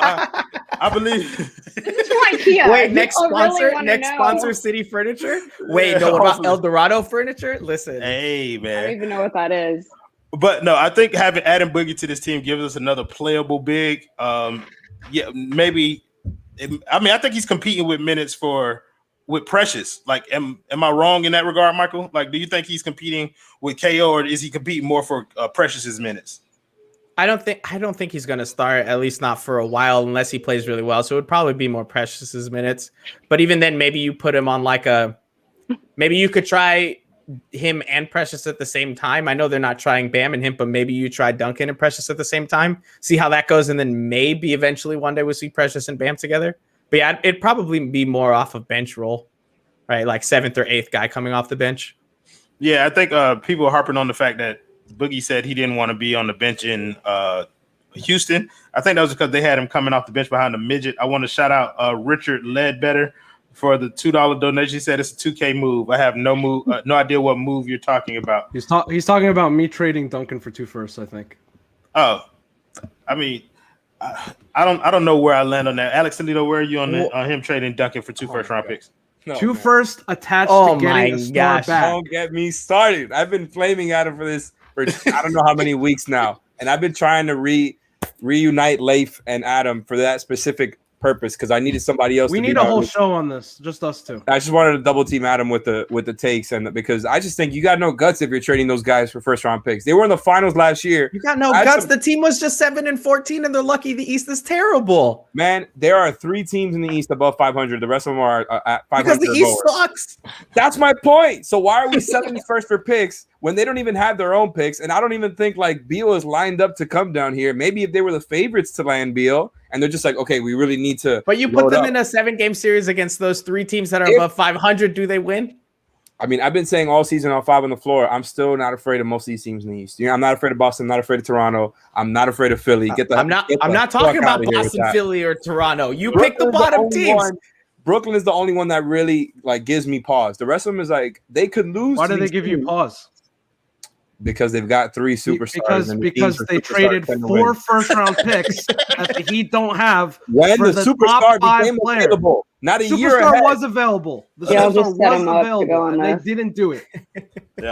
I believe this is from IKEA. Wait, next sponsor, really next sponsor, City Furniture. Wait, no, what about El Dorado Furniture? Listen, hey man, I don't even know what that is. But no, I think having Adam Boogie to this team gives us another playable big. Yeah, maybe. I think he's competing with minutes with Precious. Like, am I wrong in that regard, Michael? Like, do you think he's competing with KO, or is he competing more for Precious's minutes? I don't think he's going to start, at least not for a while, unless he plays really well. So it would probably be more Precious's minutes. But even then, maybe you put him on maybe you could try him and Precious at the same time. I know they're not trying Bam and him, but maybe you try Duncan and Precious at the same time. See how that goes, and then maybe eventually one day we'll see Precious and Bam together. But yeah, it'd probably be more off of bench role, right? Like 7th or 8th guy coming off the bench. Yeah, I think people are harping on the fact that Boogie said he didn't want to be on the bench in Houston. I think that was because they had him coming off the bench behind a midget. I want to shout out Richard Ledbetter for the $2 donation. He said it's a 2K move. I have no idea what move you're talking about. He's talking about me trading Duncan for 2 firsts, I think. Oh, I mean, I don't know where I land on that. Alex Toledo, where are you on him trading Duncan for 2 first-round picks? No, 2 firsts attached to getting a star back. Don't get me started. I've been flaming Adam for this for I don't know how many weeks now, and I've been trying to reunite Leif and Adam for that specific purpose because I needed somebody else. We need a whole show on this, just us two. I just wanted to double team Adam with the takes, and because I just think you got no guts if you're trading those guys for 1st-round picks. They were in the finals last year. You got no guts. The team was just 7-14, and they're lucky the East is terrible. Man, there are 3 teams in the East above 500. The rest of them are at 500. Because the East sucks. That's my point. So why are we selling first for picks when they don't even have their own picks? And I don't even think like Beal is lined up to come down here. Maybe if they were the favorites to land Beal, and they're just like, okay, we really need to. But you put them in a 7-game series against those 3 teams that are above 500. Do they win? I mean, I've been saying all season on 5 on the floor, I'm still not afraid of most of these teams in the East. I'm not afraid of Boston. I'm not afraid of Toronto. I'm not afraid of Philly. I'm not talking about Boston, Philly, or Toronto. You pick the bottom teams. Brooklyn is the only one that really like gives me pause. The rest of them is like they could lose. Why do they give you pause? Because they've got 3 superstars. Because they traded 4 first-round picks that the Heat don't have. When the superstar became available, not a year ahead. Superstar was available. The superstar was available, and they didn't do it.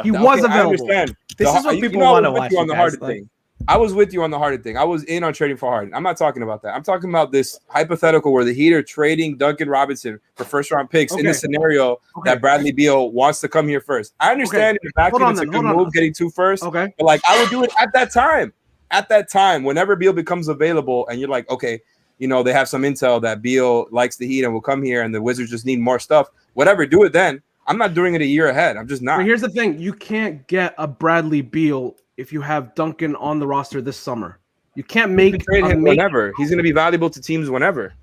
He was available. I understand. This is what people want to watch. On the Harden thing. I was with you on the Harden thing. I was in on trading for Harden. I'm not talking about that. I'm talking about this hypothetical where the Heat are trading Duncan Robinson for 1st-round picks in the scenario that Bradley Beal wants to come here first. I understand in the back end it's a good move getting 2 first. Okay. But like I would do it at that time. at that time, whenever Beal becomes available, and you're like, okay, you know, they have some intel that Beal likes the Heat and will come here, and the Wizards just need more stuff. Whatever, do it then. I'm not doing it a year ahead. I'm just not. But here's the thing: you can't get a Bradley Beal if you have Duncan on the roster this summer. You can't make trade him whenever. He's going to be valuable to teams whenever.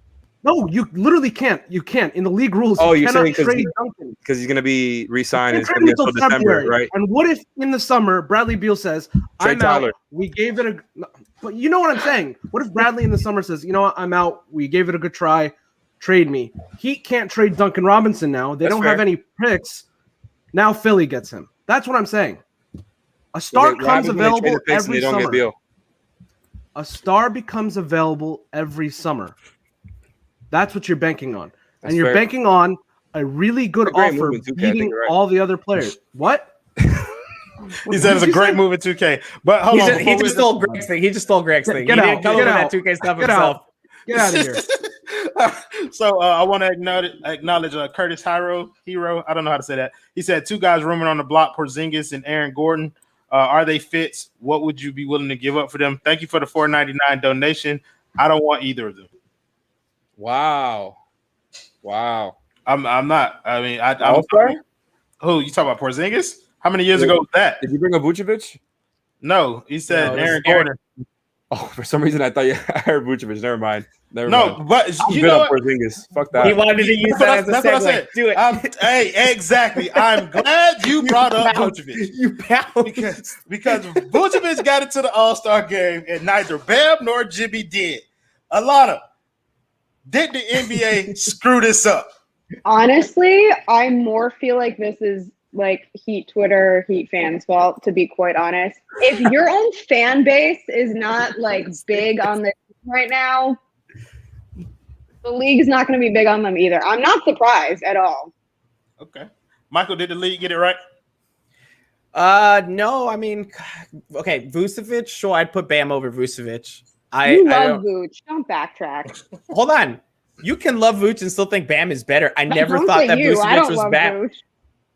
No, you literally can't. You can't. In the league rules, Oh, you you're cannot saying trade Duncan. because he's going to be re-signed Can't until trade him until December, February. right? And what if in the summer Bradley Beal says, Trade "I'm Tyler. out"? We gave it a. But you know what I'm saying? What if Bradley in the summer says, "You know what? I'm out. We gave it a good try. Trade me." He can't trade Duncan Robinson now. They That's don't fair. have any picks. Now Philly gets him. That's what I'm saying. A star Okay, what comes happens when they trade available the picks and every they don't get summer. Beal? A star becomes available every summer. That's what you're banking on. That's and you're fair. banking on a really good It's a great offer move in 2K, I think beating you're right. all the other players. What? He said it's a great move in 2K. But hold on. He before we- just stole Greg's thing. He just stole Greg's thing. Get He out. didn't come Get up with out. that 2K stuff Get himself. out. Get out of here. So I want to acknowledge Curtis Hero. I don't know how to say that. He said 2 guys rumored on the block: Porzingis and Aaron Gordon. Are they fits? What would you be willing to give up for them? Thank you for the $4.99 donation. I don't want either of them. Wow. I'm not. I mean, I'm All-Star? who you talking about? Porzingis? How many years ago was that? Did you bring up Vucevic? No, he said No, it was Aaron Gordon. Oh, for some reason I thought I heard Vucevic. Never mind. No, but I'm you good know on what? Porzingis. Fuck that. He wanted to use that as a That's what I segue. said. Do it. Hey, exactly. I'm glad you brought up Vucevic. You pound. Because Vucevic got into the All-Star game and neither Bam nor Jimmy did. Alana, did the NBA screw this up? Honestly, I more feel like this is like Heat Twitter, Heat fans' fault, to be quite honest. If your own fan base is not like big on this right now, the league is not going to be big on them either. I'm not surprised at all. Okay. Michael, did the league get it right? No, I mean, okay, Vucevic. Sure, I'd put Bam over Vucevic. You I love Vooch. Don't backtrack. hold on. You can love Vooch and still think Bam is better. I never Don't thought say that you. I Vucevic don't was love bad. Vooch.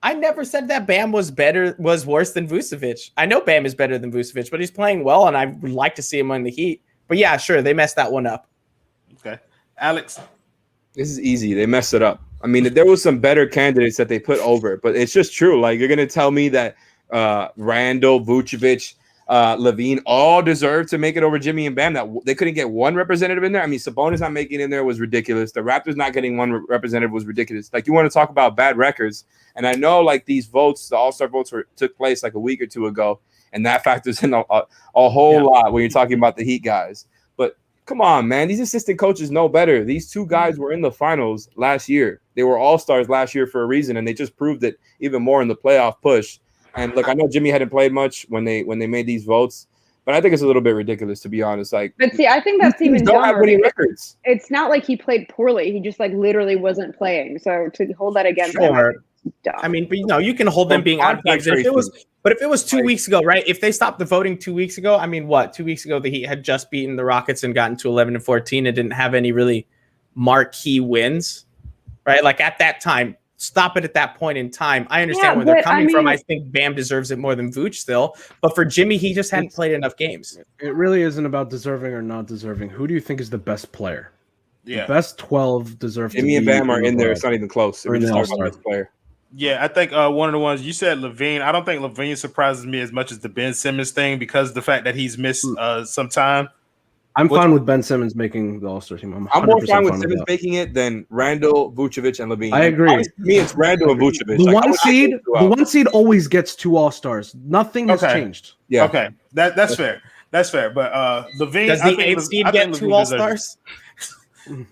I never said that Bam was worse than Vucevic. I know Bam is better than Vucevic, but he's playing well, and I would like to see him on the Heat. But yeah, sure, they messed that one up. Okay. Alex. This is easy. They messed it up. I mean, there was some better candidates that they put over, but it's just true. Like, you're gonna tell me that Randall, Vucevic, Levine all deserve to make it over Jimmy and Bam, that they couldn't get one representative in there? I mean, Sabonis not making it in there was ridiculous. The Raptors not getting one representative was ridiculous. Like, you want to talk about bad records, and I know like these votes, the All-Star votes took place like a week or two ago, and that factors in a whole lot when you're talking about the Heat guys. But come on, man, these assistant coaches know better. These 2 guys were in the finals last year. They were All-Stars last year for a reason, and they just proved it even more in the playoff push. And look, I know Jimmy hadn't played much when they made these votes, but I think it's a little bit ridiculous, to be honest. Like, But see, I think that's even don't have dumber. winning records. It's not like he played poorly. He just like literally wasn't playing. So to hold that against him, Sure. is dumb. I mean, but you can hold them being out of games. If it was 2 weeks ago, right? If they stopped the voting 2 weeks ago, I mean, what? 2 weeks ago, the Heat had just beaten the Rockets and gotten to 11-14 and didn't have any really marquee wins, right? Like at that time, stop it at that point in time. I understand where they're coming from. I think Bam deserves it more than Vooch still, but for Jimmy, he just hadn't played enough games. It really isn't about deserving or not deserving. Who do you think is the best player? Yeah. The best 12 deserve Jimmy to and be Bam are in there. the It's not even close. Or in We're the just talking about All-Star. best player. Yeah, I think one of the ones you said, Levine. I don't think Levine surprises me as much as the Ben Simmons thing because of the fact that he's missed some time. I'm fine with Ben Simmons making the All-Star team. I'm more 100% fine with Simmons that. making it than Randall, Vucevic, and Levine. I agree. Honestly, to me, it's Randall and Vucevic. The Like, I one would not seed, take two the out. one seed always gets 2 All-Stars. Nothing has Okay. changed. Yeah. Okay, that's fair. That's fair. But Levine, Does the 8th seed get 2 All-Stars? I think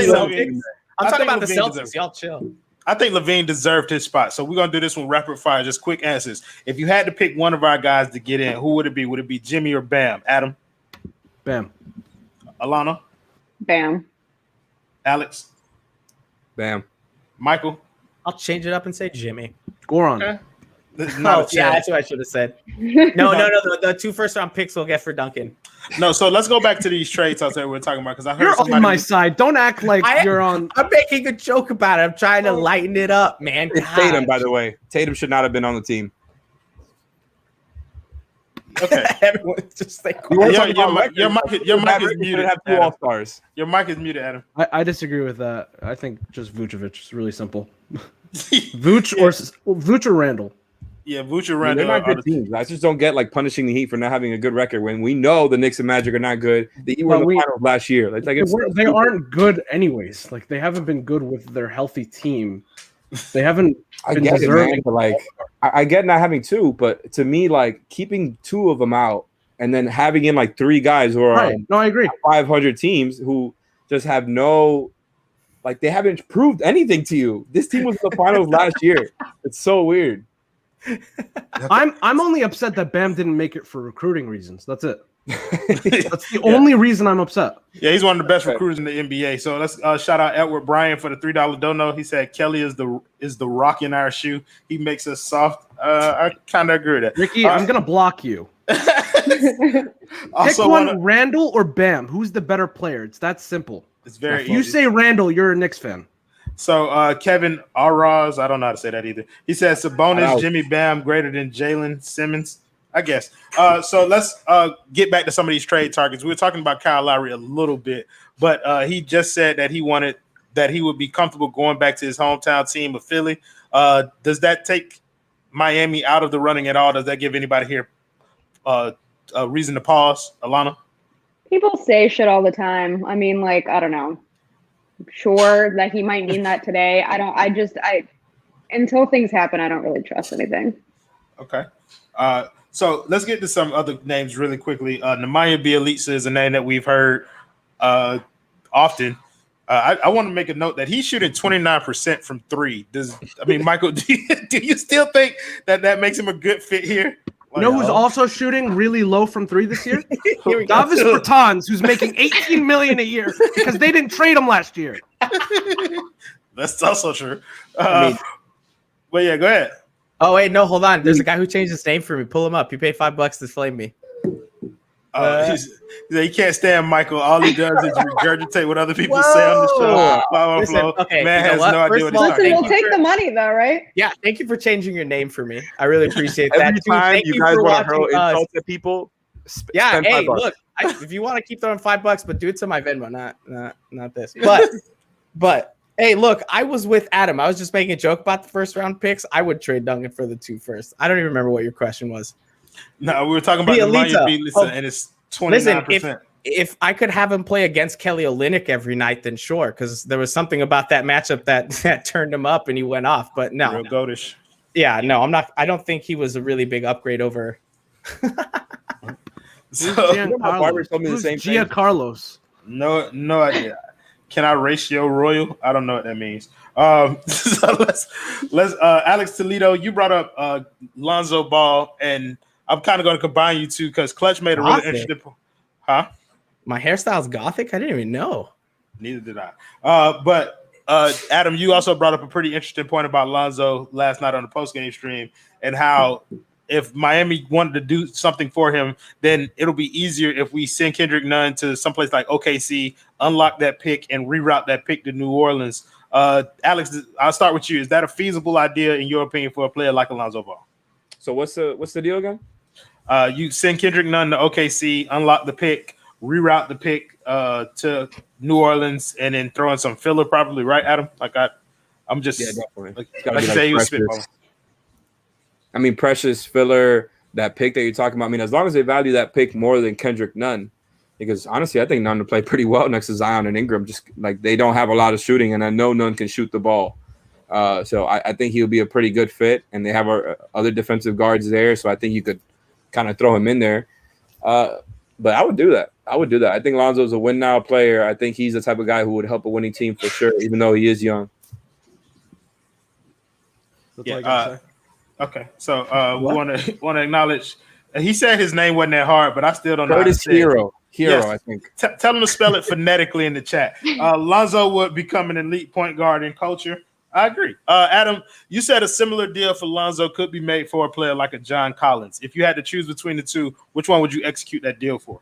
Levine. I'm I talking think about the Levine Celtics. deserves it. Y'all chill. I think Levine deserved his spot. So we're gonna do this one rapid fire, just quick answers. If you had to pick one of our guys to get in, who would it be? Would it be Jimmy or Bam? Adam, Bam. Alana, Bam. Alex, Bam. Michael. I'll change it up and say Jimmy. Goran. Okay. This is not a Yeah, chance. that's what I should have said. No. The 2 first-round picks we'll get for Duncan. No, so let's go back to these trades out there we're talking about because I heard You're somebody. on my side. Don't act like you're on. I'm making a joke about it. I'm trying to lighten it up, man. It's Tatum, by the way. Tatum should not have been on the team. Okay. Everyone's just like, Your mic is muted. Have two Adam. All-Stars. Your mic is muted, Adam. I disagree with that. I think just Vucevic is really simple. Vooch or Randall. Yeah, Vooch and I mean, Randall they're not are good teams. I just don't get like punishing the Heat for not having a good record when we know the Knicks and Magic are not good. The Heat were in the finals last year. They aren't good anyways. Like they haven't been good with their healthy team. They haven't. I been get it, deserving. man. But like, I get not having two, but to me, like keeping two of them out and then having in like three guys who are Right. No, I agree. 500 teams who just have no, like they haven't proved anything to you. This team was in the finals last year. It's so weird. I'm only upset that Bam didn't make it for recruiting reasons. That's it. That's the only reason I'm upset. Yeah, he's one of the best recruiters in the NBA. So let's shout out Edward Bryan for the $3 dono. He said Kelly is the rock in our shoe. He makes us soft. I kind of agree with that. Ricky, I'm gonna block you. Also Pick one, Randall or Bam. Who's the better player? It's that simple. It's very If you easy. say Randall, you're a Knicks fan. So Kevin Araz, I don't know how to say that either. He says Sabonis, Wow. Jimmy Bam greater than Jalen Simmons. I guess. So let's get back to some of these trade targets. We were talking about Kyle Lowry a little bit, but he just said that he would be comfortable going back to his hometown team of Philly. Does that take Miami out of the running at all? Does that give anybody here a reason to pause, Alana? People say shit all the time. I mean, like, I don't know. Sure that he might mean that today. Until things happen, I don't really trust anything. Okay. So let's get to some other names really quickly. Nemanja Bjelica is a name that we've heard often. I want to make a note that he's shooting 29% from three. Michael, do you still think that makes him a good fit here? You know who's also shooting really low from three this year? Here we go. Davis Bertans, who's making $18 million a year because they didn't trade him last year. That's also true. But yeah, go ahead. Oh wait, no, hold on. There's a guy who changed his name for me. Pull him up. He paid $5 to flame me. He can't stand Michael. All he does is regurgitate what other people say on the show. Listen, okay, Man you know has what? no idea what he's Listen, talking we'll about. take the money though, right? Yeah, thank you for changing your name for me. I really appreciate that. Every too. time Thank you guys for want to hurl watching us. insults at people, Yeah, spend hey, $5. look, if you want to keep throwing $5, but do it to my Venmo, not this. But hey, look, I was with Adam. I was just making a joke about the first round picks. I would trade Duncan for the 2 first. I don't even remember what your question was. No, we were talking about Nemanja Bjelica, and it's 29%. Listen, if I could have him play against Kelly Olynyk every night, then sure, because there was something about that matchup that turned him up and he went off. But no, Real goatish. Yeah, no, I'm not. I don't think he was a really big upgrade over. My barber told me the same thing. Giancarlos. No idea. Can I ratio royal? I don't know what that means. So let's Alex Toledo, you brought up Lonzo Ball, and I'm kind of going to combine you two because Clutch made a really interesting point. Huh? My hairstyle's gothic? I didn't even know. Neither did I. But Adam, you also brought up a pretty interesting point about Lonzo last night on the postgame stream and how if Miami wanted to do something for him, then it'll be easier if we send Kendrick Nunn to someplace like OKC, unlock that pick, and reroute that pick to New Orleans. Alex, I'll start with you. Is that a feasible idea, in your opinion, for a player like Lonzo Ball? So what's the deal again? You send Kendrick Nunn to OKC, unlock the pick, reroute the pick to New Orleans, and then throw in some filler, probably, right, Adam? I'm just definitely. Like say you spitball. I mean, Precious, filler, that pick that you're talking about. I mean, as long as they value that pick more than Kendrick Nunn, because honestly, I think Nunn will play pretty well next to Zion and Ingram. Just like they don't have a lot of shooting, and I know Nunn can shoot the ball. So I think he'll be a pretty good fit, and they have our other defensive guards there, so I think you could kind of throw him in there. But I would do that. I think Lonzo's a win now player. I think he's the type of guy who would help a winning team for sure, even though he is young. That's all I gotta say. Okay, so we want to acknowledge. He said his name wasn't that hard, but I still don't know. Curtis Hero, Yes. I think. Tell him to spell it phonetically in the chat. Lonzo would become an elite point guard in culture. I agree. Adam, you said a similar deal for Lonzo could be made for a player like a John Collins. If you had to choose between the two, which one would you execute that deal for?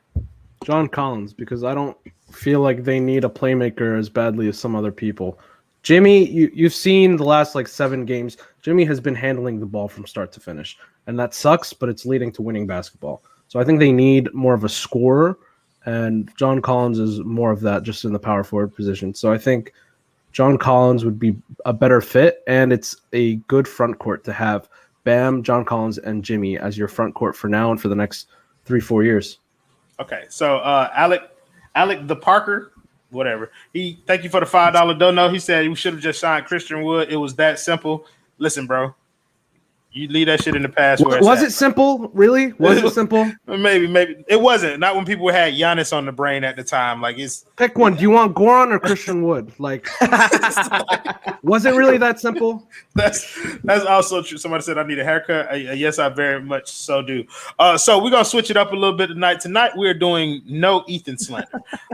John Collins, because I don't feel like they need a playmaker as badly as some other people. Jimmy, you've seen the last 7 games. Jimmy has been handling the ball from start to finish, and that sucks, but it's leading to winning basketball. So I think they need more of a scorer, and John Collins is more of that just in the power forward position. So I think John Collins would be a better fit, and it's a good front court to have Bam, John Collins, and Jimmy as your front court for now and for the next 3-4 years. Okay, so Alec the Parker, whatever. Thank you for the $5 dono. He said we should have just signed Christian Wood. It was that simple. Listen, bro. You leave that shit in the past. Was it simple? Really? Was it simple? Maybe. It wasn't. Not when people had Giannis on the brain at the time. Like it's pick one. Do you want Goran or Christian Wood? Like, was it really that simple? That's also true. Somebody said I need a haircut. Yes, I very much so do. So we're gonna switch it up a little bit tonight. Tonight we're doing no Ethan slander.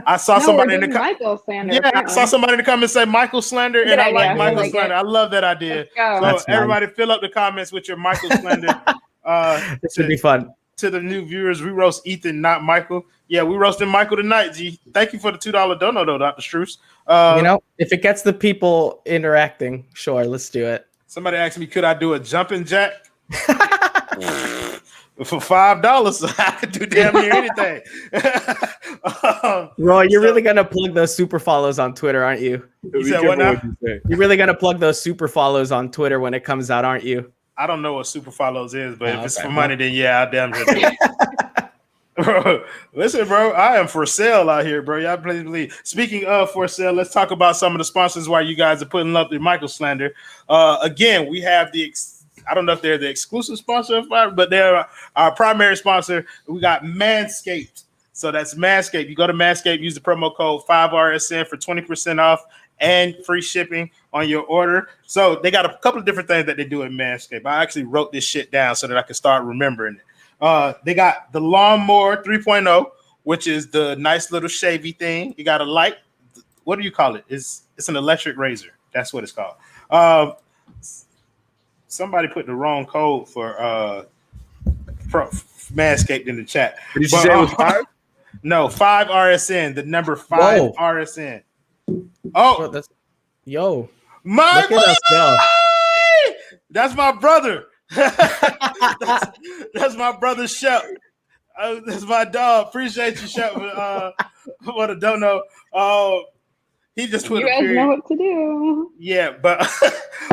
I saw somebody in the Michael slander. Yeah, I saw somebody in the comments say Michael slander, and I like Michael slander. I love that idea. So everybody, fill up the comments with your Michael slander. This would be fun. To the new viewers, we roast Ethan, not Michael. Yeah, we roasting Michael tonight. G, thank you for the $2 dono, though, Dr. Struce. If it gets the people interacting, sure, let's do it. Somebody asked me, could I do a jumping jack for $5? I could do damn near anything. Roy, you're really gonna plug those super follows on Twitter, aren't you? You said what now? You're really gonna plug those super follows on Twitter when it comes out, aren't you? I don't know what super follows is, but if it's for money, then yeah, I'll damn sure do it. Bro, listen, bro, I am for sale out here, bro. Y'all please believe. Speaking of for sale, let's talk about some of the sponsors while you guys are putting up the Michael slander. Again, we have I don't know if they're the exclusive sponsor of Fire, but they're our primary sponsor. We got Manscaped. So that's Manscaped. You go to Manscaped, use the promo code 5RSN for 20% off and free shipping on your order. So they got a couple of different things that they do at Manscaped. I actually wrote this shit down so that I can start remembering it. They got the Lawnmower 3.0, which is the nice little shavy thing. You got a light. What do you call it? It's an electric razor. That's what it's called. Somebody put the wrong code for Manscaped in the chat. Did you say it was 5? No, 5RSN, the number 5 RSN. Oh, that's my brother! That's my brother. that's my brother Shep. That's my dog. Appreciate you, Shep. For the dono. He just put. You guys know what to do. Yeah, but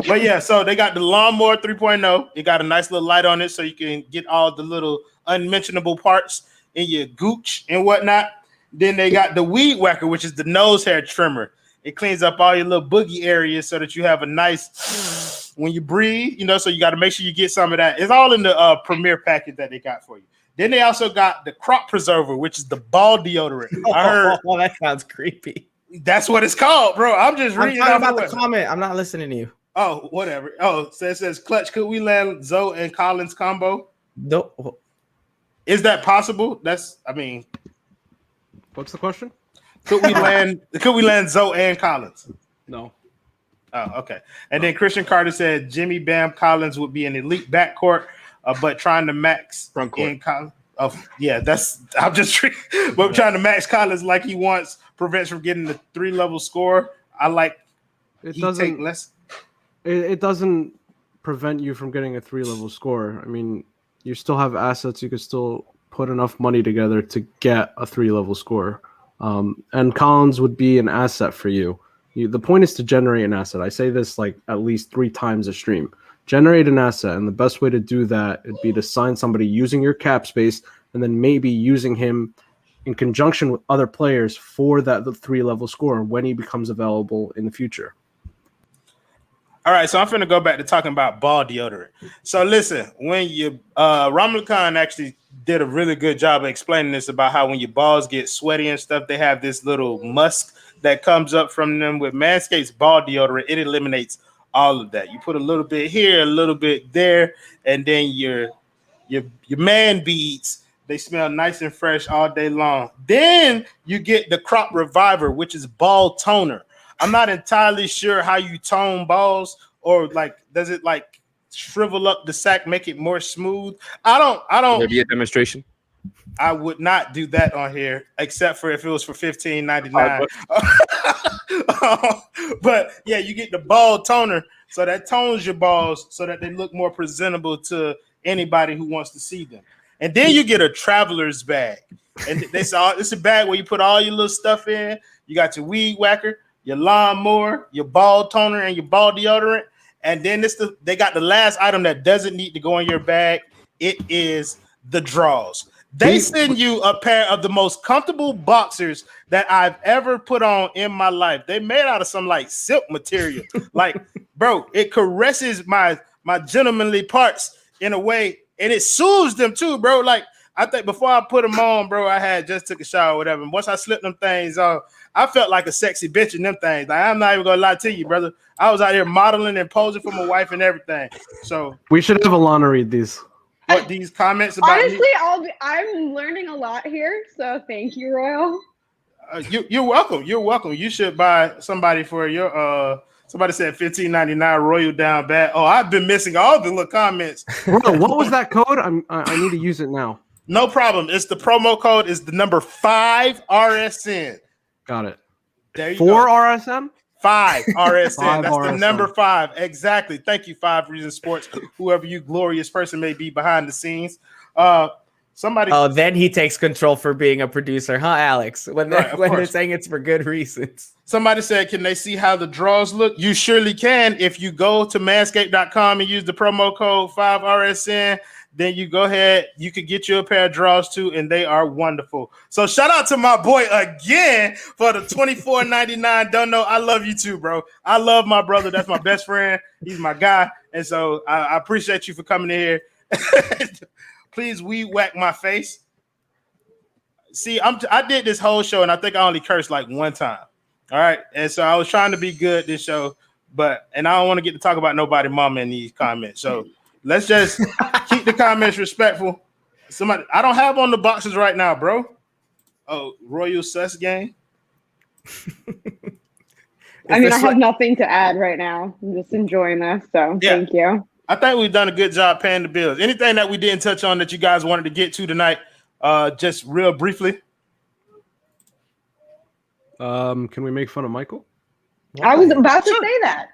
yeah. So they got the Lawnmower 3.0. It got a nice little light on it, so you can get all the little unmentionable parts in your gooch and whatnot. Then they got the Weed Whacker, which is the nose hair trimmer. It cleans up all your little boogie areas so that you have a nice when you breathe, so you got to make sure you get some of that. It's all in the premier package that they got for you. Then they also got the Crop Preserver, which is the ball deodorant. I heard that sounds creepy. That's what it's called, bro. I'm just reading about the comment. I'm not listening to you. Oh, whatever. Oh, so it says Clutch. Could we land Zoe and Collins combo? No. Is that possible? What's the question? Could we land Zoe and Collins? No. Oh, okay. And then Christian Carter said Jimmy Bam Collins would be an elite backcourt, but trying to max front court. In Collins. Oh, yeah, I'm just but trying to max Collins like he wants prevents from getting the 3-level score. I like it doesn't less. It doesn't prevent you from getting a 3-level score. I mean, you still have assets. You could still put enough money together to get a 3-level score. And Collins would be an asset for you. The point is to generate an asset. I say this like at least 3 times a stream. Generate an asset, and the best way to do that would be to sign somebody using your cap space, and then maybe using him in conjunction with other players for the 3-level score when he becomes available in the future. All right, so I'm finna go back to talking about ball deodorant. So listen, when you Ramla Khan actually did a really good job of explaining this about how when your balls get sweaty and stuff, they have this little musk that comes up from them. With Manscaped's ball deodorant, it eliminates all of that. You put a little bit here, a little bit there, and then your man beads, they smell nice and fresh all day long. Then you get the Crop Reviver, which is ball toner. I'm not entirely sure how you tone balls, or like, does it like shrivel up the sack, make it more smooth? I don't. Maybe a demonstration. I would not do that on here, except for if it was for $15.99. But yeah, you get the ball toner, so that tones your balls so that they look more presentable to anybody who wants to see them. And then you get a traveler's bag. And they saw it's a bag where you put all your little stuff in. You got your weed whacker, your lawnmower, your ball toner, and your ball deodorant. And then they got the last item that doesn't need to go in your bag. It is the drawers. They send you a pair of the most comfortable boxers that I've ever put on in my life. They made out of some like silk material. Like, bro, it caresses my gentlemanly parts in a way, and it soothes them too, bro. Like, I think before I put them on, bro, I had just took a shower or whatever. And once I slipped them things on, I felt like a sexy bitch in them things. Like, I'm not even gonna lie to you, brother. I was out here modeling and posing for my wife and everything. So we should have Alana read these. What these comments about? Honestly, I'm learning a lot here. So thank you, Royal. You're welcome. You're welcome. You should buy somebody for your Somebody said $15.99 Royal down bad. Oh, I've been missing all the little comments. Bro, what was that code? I need to use it now. No problem. It's the promo code is the number 5 RSN. Got it. There you 4 go. RSN? 5 RSN. 5 That's RSN. the number 5. Exactly. Thank you, 5 Reason Sports. Whoever you glorious person may be behind the scenes. Somebody. Oh, then he takes control for being a producer, huh, Alex? When they're saying it's for good reasons. Somebody said, can they see how the draws look? You surely can. If you go to manscaped.com and use the promo code 5RSN, then you go ahead. You could get you a pair of draws too, and they are wonderful. So shout out to my boy again for the $24.99. Don't know. I love you too, bro. I love my brother. That's my best friend. He's my guy. And so I appreciate you for coming in here. Please weed whack my face. See, I did this whole show, and I think I only cursed like one time. All right. And so I was trying to be good this show, and I don't want to get to talk about nobody mama in these comments. So let's just keep the comments respectful. Somebody, I don't have on the boxes right now, bro. Oh, Royal Sus game. I mean, I have nothing to add right now. I'm just enjoying this. So thank you. I think we've done a good job paying the bills. Anything that we didn't touch on that you guys wanted to get to tonight, just real briefly. Can we make fun of Michael? I was about to say that.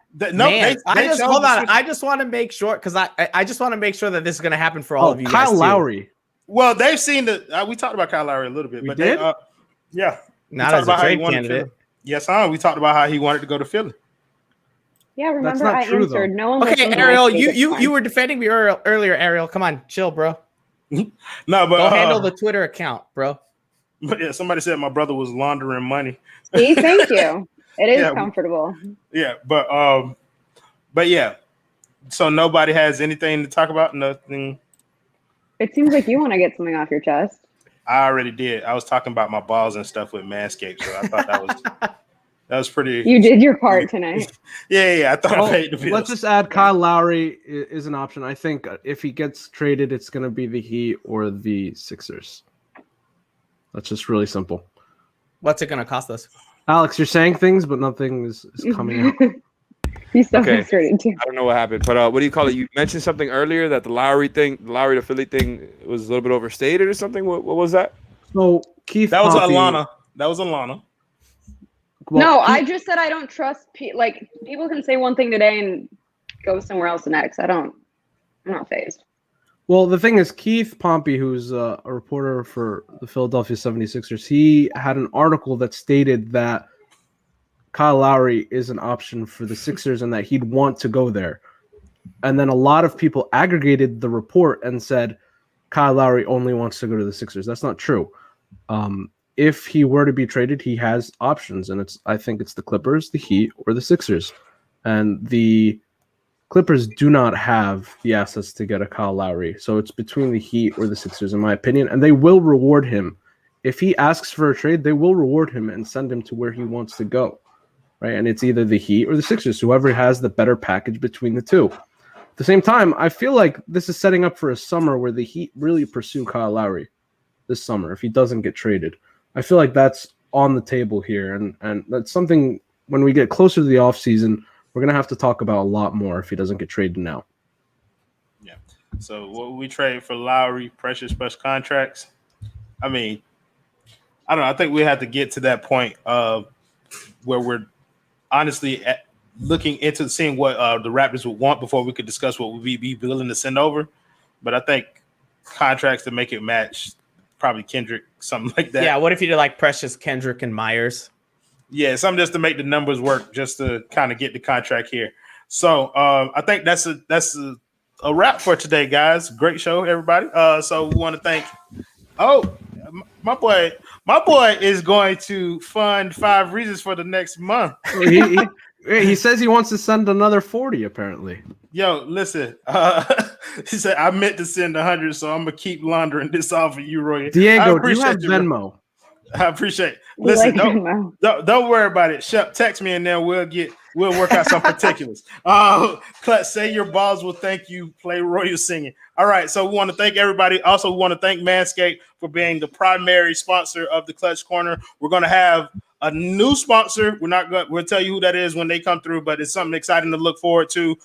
Hold on. I just want to make sure because I just want to make sure that this is going to happen for all of you. Kyle guys Lowry. Well, they've seen we talked about Kyle Lowry a little bit, but did? Yeah, not as a trade candidate. Yes, we talked about how he wanted to go to Philly. Yeah, remember I answered. Though. No one. Okay, Ariel, you were defending me earlier. Ariel, come on, chill, bro. No, but go handle the Twitter account, bro. But yeah, somebody said my brother was laundering money. See, thank you. It is comfortable. Yeah, but yeah. So nobody has anything to talk about. Nothing. It seems like you want to get something off your chest. I already did. I was talking about my balls and stuff with Manscaped, so I thought that was pretty. You did your part tonight. Yeah. I thought I paid the bills. Let's just add Kyle Lowry is an option. I think if he gets traded, it's going to be the Heat or the Sixers. That's just really simple. What's it going to cost us? Alex, you're saying things, but nothing is coming out. He's so frustrated too. I don't know what happened, but what do you call it? You mentioned something earlier that the Lowry to Philly thing was a little bit overstated or something. What was that? So Keith, that was Alana. That was Alana. Well, no, I just said I don't trust people can say one thing today and go somewhere else next. I'm not fazed. Well, the thing is, Keith Pompey, who's a reporter for the Philadelphia 76ers, he had an article that stated that Kyle Lowry is an option for the Sixers and that he'd want to go there. And then a lot of people aggregated the report and said Kyle Lowry only wants to go to the Sixers. That's not true. If he were to be traded, he has options, and I think it's the Clippers, the Heat, or the Sixers. And the Clippers do not have the assets to get a Kyle Lowry, so it's between the Heat or the Sixers, in my opinion, and they will reward him. If he asks for a trade, they will reward him and send him to where he wants to go, right? And it's either the Heat or the Sixers, whoever has the better package between the two. At the same time, I feel like this is setting up for a summer where the Heat really pursue Kyle Lowry this summer if he doesn't get traded. I feel like that's on the table here, and that's something when we get closer to the offseason, we're going to have to talk about a lot more if he doesn't get traded now. Yeah. So what we trade for Lowry, precious plus contracts? I mean, I don't know. I think we have to get to that point where we're honestly looking into seeing what the Raptors would want before we could discuss what we'd be willing to send over. But I think contracts to make it match. Probably Kendrick, something like that. Yeah, what if you did like Precious, Kendrick, and Myers? Yeah, something just to make the numbers work, just to kind of get the contract here. So I think that's a wrap for today, guys. Great show, everybody. So we want to thank. Oh, my boy is going to fund 5 reasons for the next month. He says he wants to send another 40. Apparently. Yo, listen. He said I meant to send 100, so I'm gonna keep laundering this off of you, Roy. Diego, do you have Venmo? I appreciate it. Listen, don't worry about it. Shep, text me and then we'll work out some particulars. Clutch, say your balls will thank you. Play Royal singing. All right, so we want to thank everybody. Also, we want to thank Manscaped for being the primary sponsor of the Clutch Corner. We're gonna have a new sponsor. We'll tell you who that is when they come through, but it's something exciting to look forward to.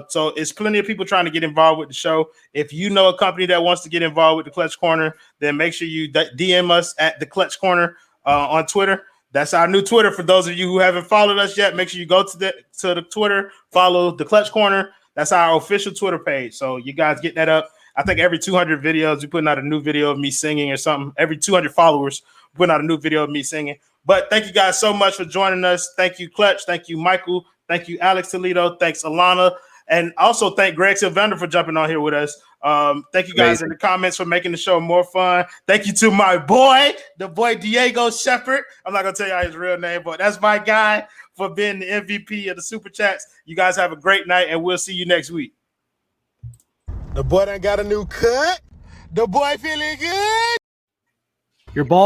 So it's plenty of people trying to get involved with the show. If you know a company that wants to get involved with the Clutch Corner, then make sure you DM us at the Clutch Corner on Twitter. That's our new Twitter. For those of you who haven't followed us yet, make sure you go to the Twitter, follow the Clutch Corner. That's our official Twitter page. So you guys get that up. I think every 200 videos, we're putting out a new video of me singing or something. Every 200 followers, we're putting out a new video of me singing. But thank you guys so much for joining us. Thank you, Clutch. Thank you, Michael. Thank you, Alex Toledo. Thanks, Alana. And also thank Greg Sylvander for jumping on here with us. Thank you guys in the comments for making the show more fun. Thank you to my boy, the boy Diego Shepherd. I'm not going to tell you his real name, but that's my guy for being the MVP of the Super Chats. You guys have a great night, and we'll see you next week. The boy done got a new cut. The boy feeling good. Your ball.